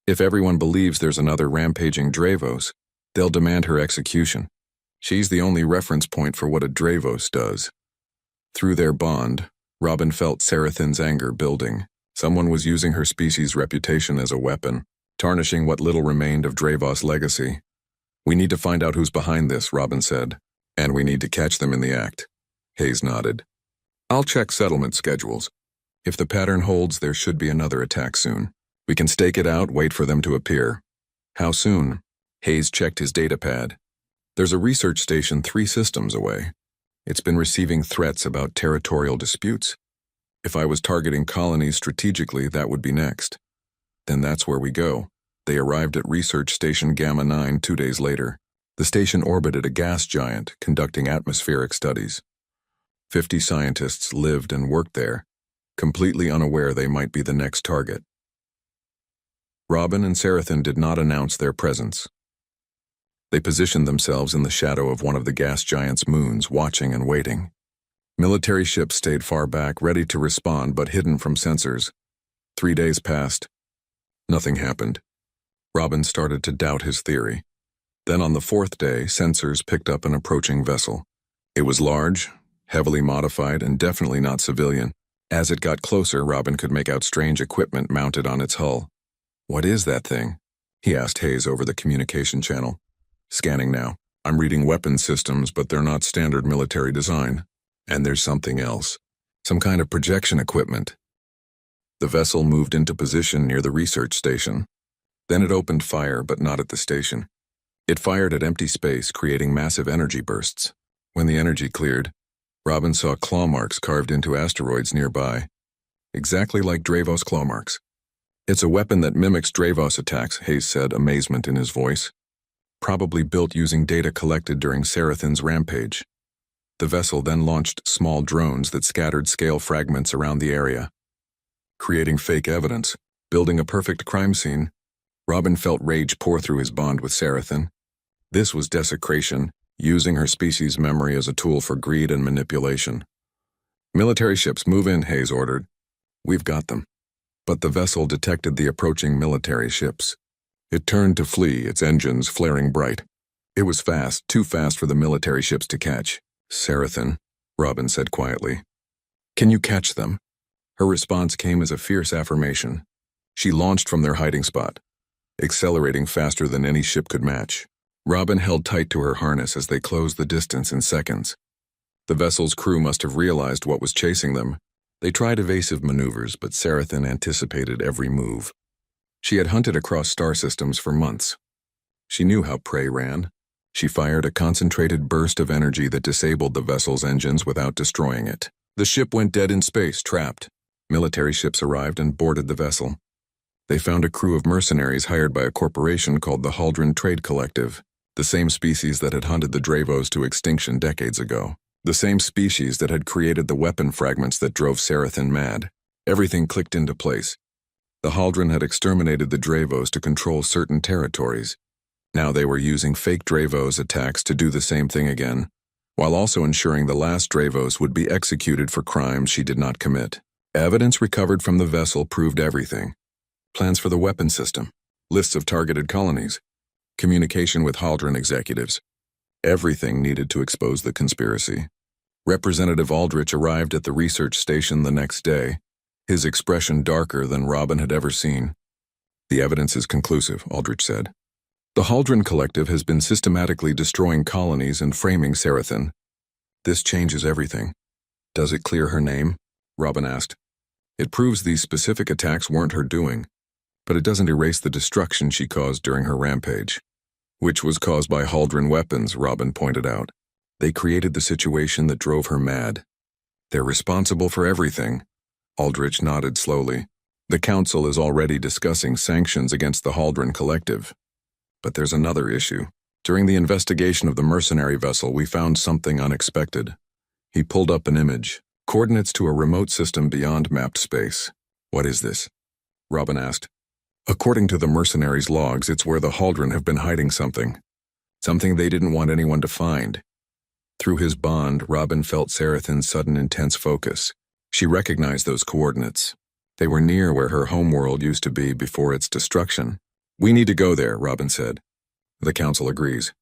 If everyone believes there's another rampaging Dravos, they'll demand her execution. She's the only reference point for what a Dravos does. Through their bond, Robin felt Sarathan's anger building. Someone was using her species' reputation as a weapon, tarnishing what little remained of Dravos' legacy. We need to find out who's behind this, Robin said, and we need to catch them in the act. Hayes nodded. I'll check settlement schedules. If the pattern holds, there should be another attack soon. We can stake it out, wait for them to appear. How soon? Hayes checked his datapad. There's a research station 3 systems away. It's been receiving threats about territorial disputes. If I was targeting colonies strategically, that would be next. Then that's where we go. They arrived at Research Station Gamma 9 2 days later. The station orbited a gas giant, conducting atmospheric studies. 50 scientists lived and worked there, completely unaware they might be the next target. Robin and Sarathan did not announce their presence. They positioned themselves in the shadow of one of the gas giant's moons, watching and waiting. Military ships stayed far back, ready to respond but hidden from sensors. 3 days passed. Nothing happened. Robin started to doubt his theory. Then on the 4th day, sensors picked up an approaching vessel. It was large, heavily modified, and definitely not civilian. As it got closer, Robin could make out strange equipment mounted on its hull. What is that thing? He asked Hayes over the communication channel. Scanning now. I'm reading weapons systems, but they're not standard military design. And there's something else. Some kind of projection equipment. The vessel moved into position near the research station. Then it opened fire, but not at the station. It fired at empty space, creating massive energy bursts. When the energy cleared, Robin saw claw marks carved into asteroids nearby. Exactly like Dravos claw marks. It's a weapon that mimics Dravos attacks, Hayes said, amazement in his voice. Probably built using data collected during Sarathan's rampage. The vessel then launched small drones that scattered scale fragments around the area. Creating fake evidence, building a perfect crime scene. Robin felt rage pour through his bond with Sarathan. This was desecration, using her species' memory as a tool for greed and manipulation. Military ships, move in, Hayes ordered. We've got them. But the vessel detected the approaching military ships. It turned to flee, its engines flaring bright. It was fast, too fast for the military ships to catch. Sarathan, Robin said quietly. Can you catch them? Her response came as a fierce affirmation. She launched from their hiding spot, accelerating faster than any ship could match. Robin held tight to her harness as they closed the distance in seconds. The vessel's crew must have realized what was chasing them. They tried evasive maneuvers, but Sarathan anticipated every move. She had hunted across star systems for months. She knew how prey ran. She fired a concentrated burst of energy that disabled the vessel's engines without destroying it. The ship went dead in space, trapped. Military ships arrived and boarded the vessel. They found a crew of mercenaries hired by a corporation called the Haldren Trade Collective, the same species that had hunted the Dravos to extinction decades ago. The same species that had created the weapon fragments that drove Sarathan mad. Everything clicked into place. The Haldren had exterminated the Dravos to control certain territories. Now they were using fake Dravos attacks to do the same thing again, while also ensuring the last Dravos would be executed for crimes she did not commit. Evidence recovered from the vessel proved everything. Plans for the weapon system, lists of targeted colonies, communication with Haldren executives. Everything needed to expose the conspiracy. Representative Aldrich arrived at the research station the next day, his expression darker than Robin had ever seen. The evidence is conclusive, Aldrich said. The Haldren Collective has been systematically destroying colonies and framing Sarathan. This changes everything. Does it clear her name? Robin asked. It proves these specific attacks weren't her doing, but it doesn't erase the destruction she caused during her rampage. Which was caused by Haldren weapons, Robin pointed out. They created the situation that drove her mad. They're responsible for everything. Aldrich nodded slowly. The council is already discussing sanctions against the Haldren collective. But there's another issue. During the investigation of the mercenary vessel, we found something unexpected. He pulled up an image, coordinates to a remote system beyond mapped space. What is this? Robin asked. According to the mercenaries' logs, it's where the Haldren have been hiding something. Something they didn't want anyone to find. Through his bond, Robin felt Sarathin's sudden intense focus. She recognized those coordinates. They were near where her homeworld used to be before its destruction. We need to go there, Robin said. The council agrees.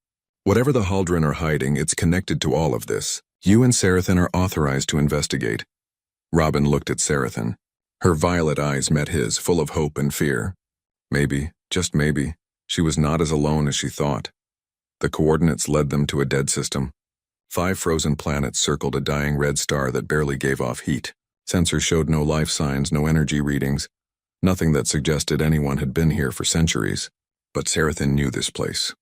Whatever the Haldren are hiding, it's connected to all of this. You and Sarathin are authorized to investigate. Robin looked at Sarathin. Her violet eyes met his, full of hope and fear. Maybe, just maybe, she was not as alone as she thought. The coordinates led them to a dead system. 5 frozen planets circled a dying red star that barely gave off heat. Sensors showed no life signs, no energy readings, nothing that suggested anyone had been here for centuries. But Sarathin knew this place.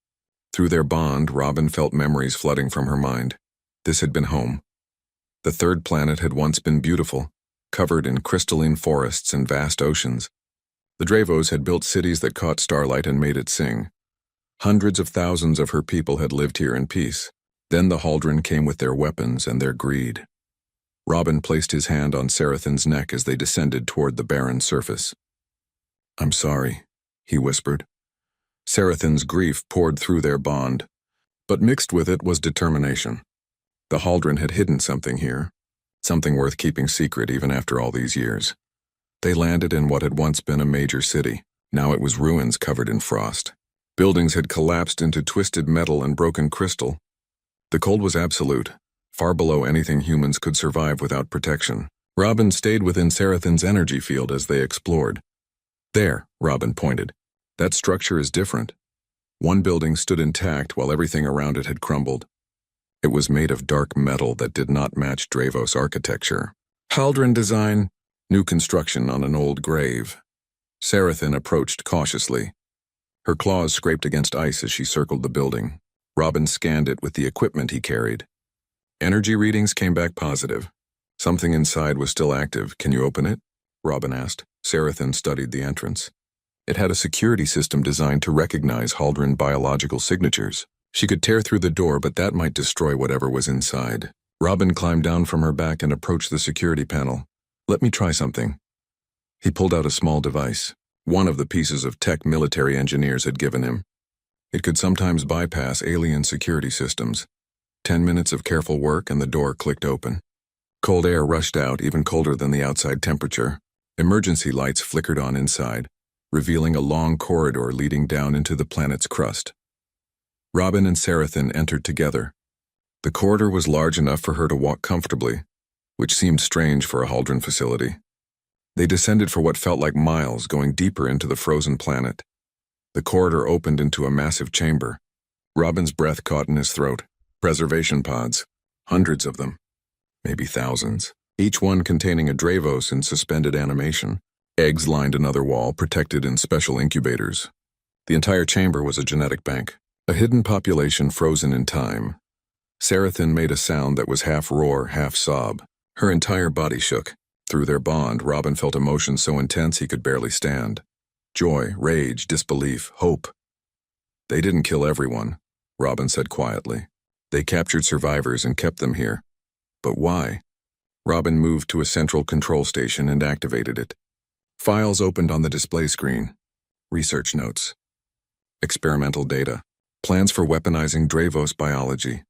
Through their bond, Robin felt memories flooding from her mind. This had been home. The 3rd planet had once been beautiful, covered in crystalline forests and vast oceans. The Dravos had built cities that caught starlight and made it sing. Hundreds of thousands of her people had lived here in peace. Then the Haldren came with their weapons and their greed. Robin placed his hand on Sarathin's neck as they descended toward the barren surface. I'm sorry, he whispered. Sarathin's grief poured through their bond, but mixed with it was determination. The Haldren had hidden something here, something worth keeping secret even after all these years. They landed in what had once been a major city. Now it was ruins covered in frost. Buildings had collapsed into twisted metal and broken crystal. The cold was absolute, far below anything humans could survive without protection. Robin stayed within Sarathin's energy field as they explored. There, Robin pointed. That structure is different. One building stood intact while everything around it had crumbled. It was made of dark metal that did not match Dravos architecture. Haldren design, new construction on an old grave. Sarathin approached cautiously. Her claws scraped against ice as she circled the building. Robin scanned it with the equipment he carried. Energy readings came back positive. Something inside was still active. Can you open it? Robin asked. Sarathin studied the entrance. It had a security system designed to recognize Haldren biological signatures. She could tear through the door, but that might destroy whatever was inside. Robin climbed down from her back and approached the security panel. Let me try something. He pulled out a small device, one of the pieces of tech military engineers had given him. It could sometimes bypass alien security systems. 10 minutes of careful work and the door clicked open. Cold air rushed out, even colder than the outside temperature. Emergency lights flickered on inside, revealing a long corridor leading down into the planet's crust. Robin and Sarathin entered together. The corridor was large enough for her to walk comfortably, which seemed strange for a Haldren facility. They descended for what felt like miles, going deeper into the frozen planet. The corridor opened into a massive chamber. Robin's breath caught in his throat. Preservation pods, hundreds of them, maybe thousands, each one containing a Dravos in suspended animation. Eggs lined another wall, protected in special incubators. The entire chamber was a genetic bank, a hidden population frozen in time. Sarathin made a sound that was half roar, half sob. Her entire body shook. Through their bond, Robin felt emotion so intense he could barely stand. Joy, rage, disbelief, hope. They didn't kill everyone, Robin said quietly. They captured survivors and kept them here. But why? Robin moved to a central control station and activated it. Files opened on the display screen. Research notes. Experimental data. Plans for weaponizing Dravos biology.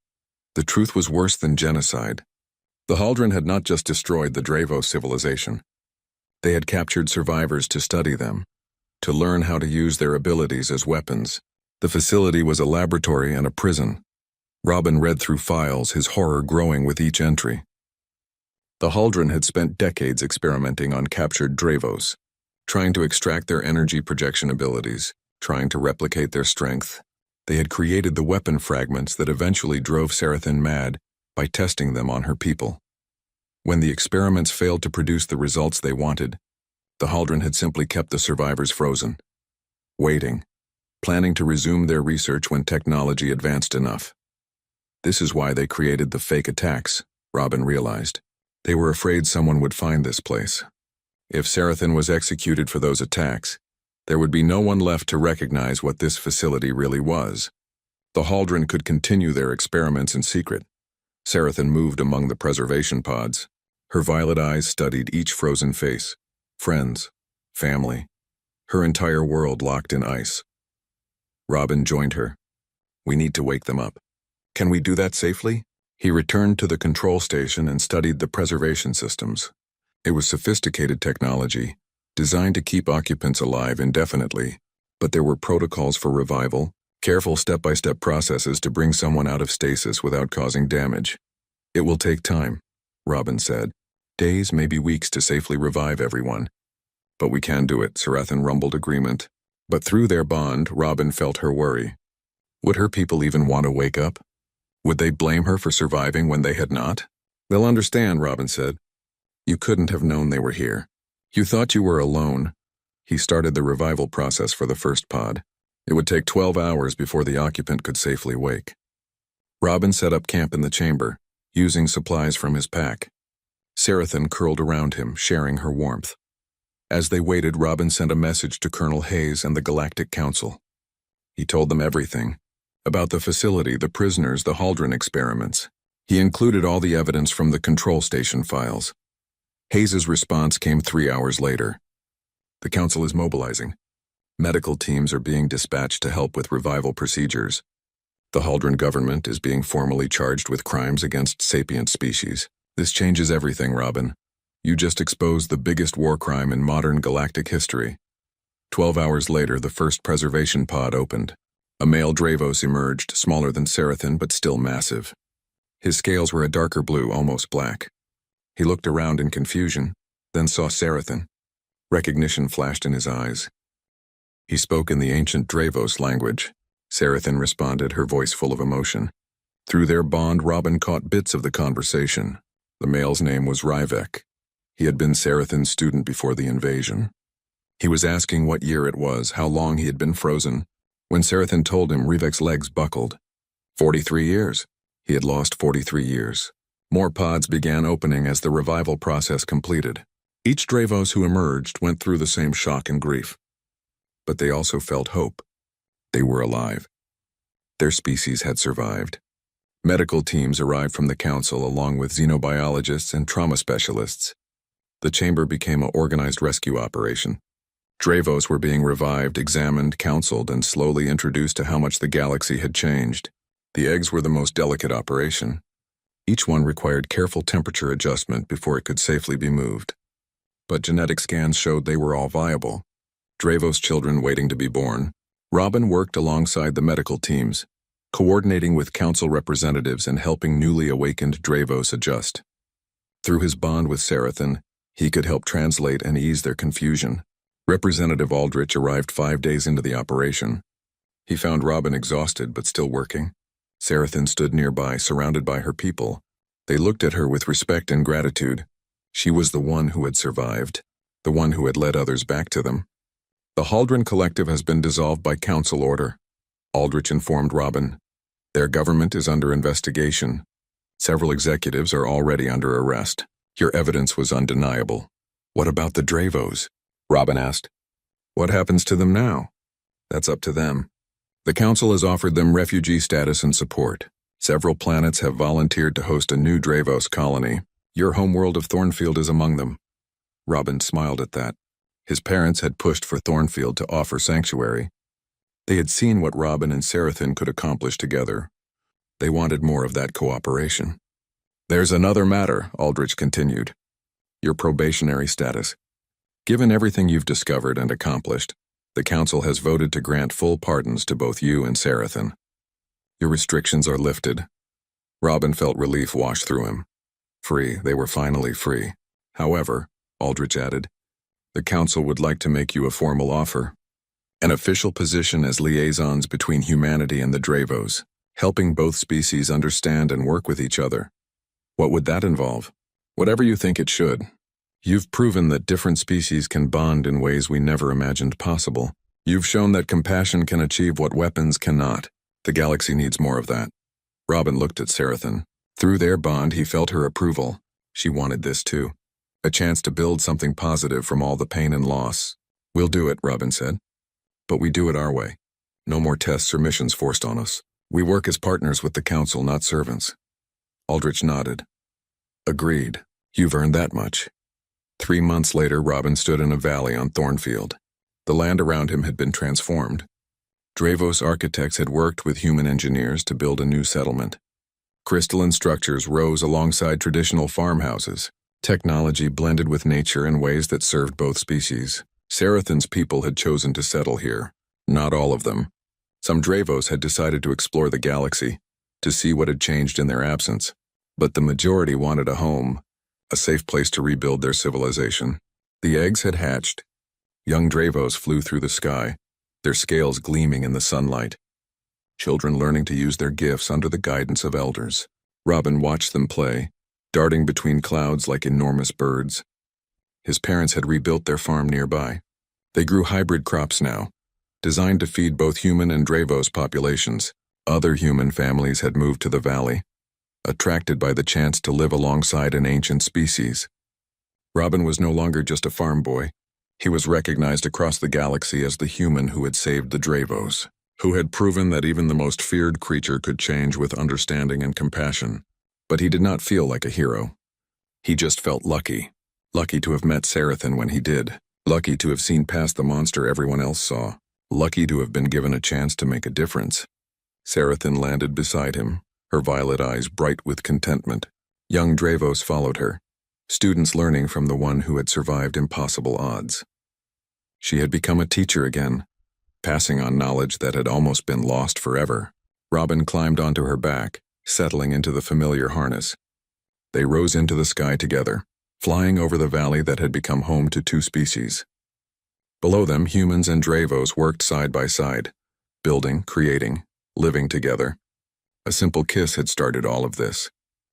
The truth was worse than genocide. The Haldren had not just destroyed the Dravos civilization. They had captured survivors to study them, to learn how to use their abilities as weapons. The facility was a laboratory and a prison. Robin read through files, his horror growing with each entry. The Haldren had spent decades experimenting on captured Dravos, trying to extract their energy projection abilities, trying to replicate their strength. They had created the weapon fragments that eventually drove Sarathin mad, by testing them on her people. When the experiments failed to produce the results they wanted, the Haldren had simply kept the survivors frozen, waiting, planning to resume their research when technology advanced enough. This is why they created the fake attacks, Robin realized. They were afraid someone would find this place. If Sarathan was executed for those attacks, there would be no one left to recognize what this facility really was. The Haldren could continue their experiments in secret. Sarathan moved among the preservation pods. Her violet eyes studied each frozen face. Friends, family, her entire world locked in ice. Robin joined her. We need to wake them up. Can we do that safely? He returned to the control station and studied the preservation systems. It was sophisticated technology, designed to keep occupants alive indefinitely, but there were protocols for revival, careful step-by-step processes to bring someone out of stasis without causing damage. It will take time, Robin said. Days, maybe weeks to safely revive everyone. But we can do it, Sarathan rumbled agreement. But through their bond, Robin felt her worry. Would her people even want to wake up? Would they blame her for surviving when they had not? They'll understand, Robin said. You couldn't have known they were here. You thought you were alone. He started the revival process for the first pod. It would take 12 hours before the occupant could safely wake. Robin set up camp in the chamber, using supplies from his pack. Sarathan curled around him, sharing her warmth. As they waited, Robin sent a message to Colonel Hayes and the Galactic Council. He told them everything. About the facility, the prisoners, the Haldren experiments. He included all the evidence from the control station files. Hayes's response came 3 hours later. The council is mobilizing. Medical teams are being dispatched to help with revival procedures. The Haldren government is being formally charged with crimes against sapient species. This changes everything, Robin. You just exposed the biggest war crime in modern galactic history. 12 hours later, the first preservation pod opened. A male Dravos emerged, smaller than Sarathan, but still massive. His scales were a darker blue, almost black. He looked around in confusion, then saw Sarathan. Recognition flashed in his eyes. He spoke in the ancient Dravos language. Sarathan responded, her voice full of emotion. Through their bond, Robin caught bits of the conversation. The male's name was Ryvek. He had been Sarathan's student before the invasion. He was asking what year it was, how long he had been frozen. When Sarathan told him, Ryvek's legs buckled. 43 years. He had lost 43 years. More pods began opening as the revival process completed. Each Dravos who emerged went through the same shock and grief. But they also felt hope. They were alive. Their species had survived. Medical teams arrived from the council along with xenobiologists and trauma specialists. The chamber became an organized rescue operation. Dravos were being revived, examined, counseled, and slowly introduced to how much the galaxy had changed. The eggs were the most delicate operation. Each one required careful temperature adjustment before it could safely be moved. But genetic scans showed they were all viable. Dravos children waiting to be born. Robin worked alongside the medical teams, coordinating with council representatives and helping newly awakened Dravos adjust. Through his bond with Sarathan, he could help translate and ease their confusion. Representative Aldrich arrived 5 days into the operation. He found Robin exhausted but still working. Sarathan stood nearby, surrounded by her people. They looked at her with respect and gratitude. She was the one who had survived, the one who had led others back to them. The Haldren Collective has been dissolved by council order. Aldrich informed Robin. Their government is under investigation. Several executives are already under arrest. Your evidence was undeniable. What about the Dravos? Robin asked. What happens to them now? That's up to them. The council has offered them refugee status and support. Several planets have volunteered to host a new Dravos colony. Your homeworld of Thornfield is among them. Robin smiled at that. His parents had pushed for Thornfield to offer sanctuary. They had seen what Robin and Sarathan could accomplish together. They wanted more of that cooperation. There's another matter, Aldrich continued. Your probationary status. Given everything you've discovered and accomplished, the council has voted to grant full pardons to both you and Sarathan. Your restrictions are lifted. Robin felt relief wash through him. Free, they were finally free. However, Aldrich added, the council would like to make you a formal offer. An official position as liaisons between humanity and the Dravos, helping both species understand and work with each other. What would that involve? Whatever you think it should. You've proven that different species can bond in ways we never imagined possible. You've shown that compassion can achieve what weapons cannot. The galaxy needs more of that. Robin looked at Sarathan. Through their bond, he felt her approval. She wanted this too. A chance to build something positive from all the pain and loss. We'll do it, Robin said. But we do it our way. No more tests or missions forced on us. We work as partners with the Council, not servants. Aldrich nodded. Agreed. You've earned that much. 3 months later, Robin stood in a valley on Thornfield. The land around him had been transformed. Dravos architects had worked with human engineers to build a new settlement. Crystalline structures rose alongside traditional farmhouses. Technology blended with nature in ways that served both species. Sarathan's people had chosen to settle here. Not all of them. Some Dravos had decided to explore the galaxy, to see what had changed in their absence. But the majority wanted a home, a safe place to rebuild their civilization. The eggs had hatched. Young Dravos flew through the sky, their scales gleaming in the sunlight. Children learning to use their gifts under the guidance of elders. Robin watched them play, darting between clouds like enormous birds. His parents had rebuilt their farm nearby. They grew hybrid crops now, designed to feed both human and Dravos populations. Other human families had moved to the valley, attracted by the chance to live alongside an ancient species. Robin was no longer just a farm boy. He was recognized across the galaxy as the human who had saved the Dravos, who had proven that even the most feared creature could change with understanding and compassion. But he did not feel like a hero. He just felt lucky. Lucky to have met Sarathan when he did. Lucky to have seen past the monster everyone else saw. Lucky to have been given a chance to make a difference. Sarathan landed beside him, her violet eyes bright with contentment. Young Dravos followed her, students learning from the one who had survived impossible odds. She had become a teacher again, passing on knowledge that had almost been lost forever. Robin climbed onto her back, settling into the familiar harness. They rose into the sky together, flying over the valley that had become home to 2 species. Below them, humans and Dravos worked side by side, building, creating, living together. A simple kiss had started all of this.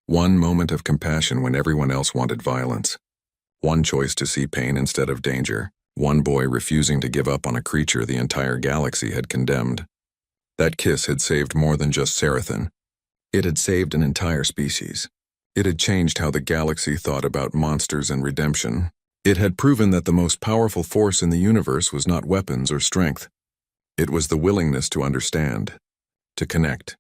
One moment of compassion when everyone else wanted violence. One choice to see pain instead of danger. One boy refusing to give up on a creature the entire galaxy had condemned. That kiss had saved more than just Sarathan. It had saved an entire species. It had changed how the galaxy thought about monsters and redemption. It had proven that the most powerful force in the universe was not weapons or strength. It was the willingness to understand, to connect,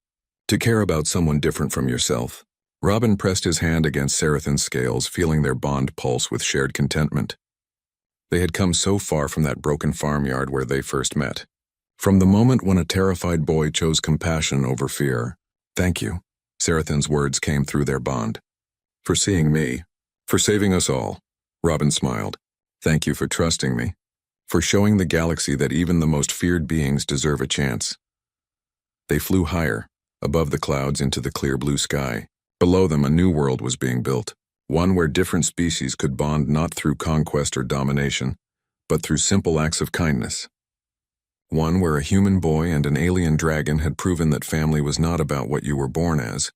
to care about someone different from yourself. Robin pressed his hand against Sarathan's scales, feeling their bond pulse with shared contentment. They had come so far from that broken farmyard where they first met. From the moment when a terrified boy chose compassion over fear. Thank you, Sarathan's words came through their bond. For seeing me. For saving us all. Robin smiled. Thank you for trusting me. For showing the galaxy that even the most feared beings deserve a chance. They flew higher, above the clouds into the clear blue sky. Below them, a new world was being built. One where different species could bond not through conquest or domination, but through simple acts of kindness. One where a human boy and an alien dragon had proven that family was not about what you were born as,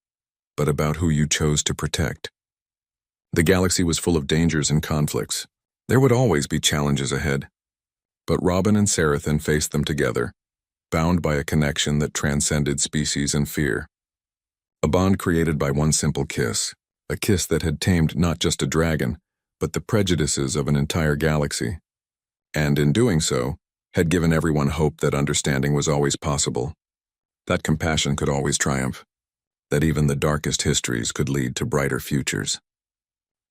but about who you chose to protect. The galaxy was full of dangers and conflicts. There would always be challenges ahead. But Robin and Sarathan faced them together, bound by a connection that transcended species and fear. A bond created by one simple kiss, a kiss that had tamed not just a dragon, but the prejudices of an entire galaxy. And in doing so, had given everyone hope that understanding was always possible, that compassion could always triumph, that even the darkest histories could lead to brighter futures.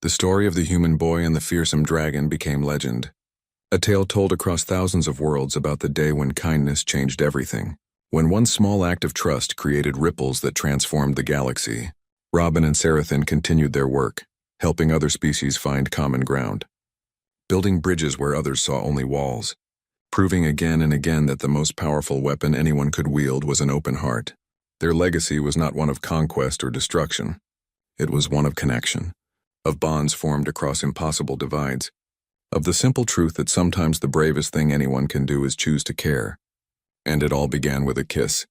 The story of the human boy and the fearsome dragon became legend, a tale told across thousands of worlds about the day when kindness changed everything, when one small act of trust created ripples that transformed the galaxy. Robin and Sarathan continued their work, helping other species find common ground, building bridges where others saw only walls, proving again and again that the most powerful weapon anyone could wield was an open heart. Their legacy was not one of conquest or destruction. It was one of connection, of bonds formed across impossible divides, of the simple truth that sometimes the bravest thing anyone can do is choose to care. And it all began with a kiss.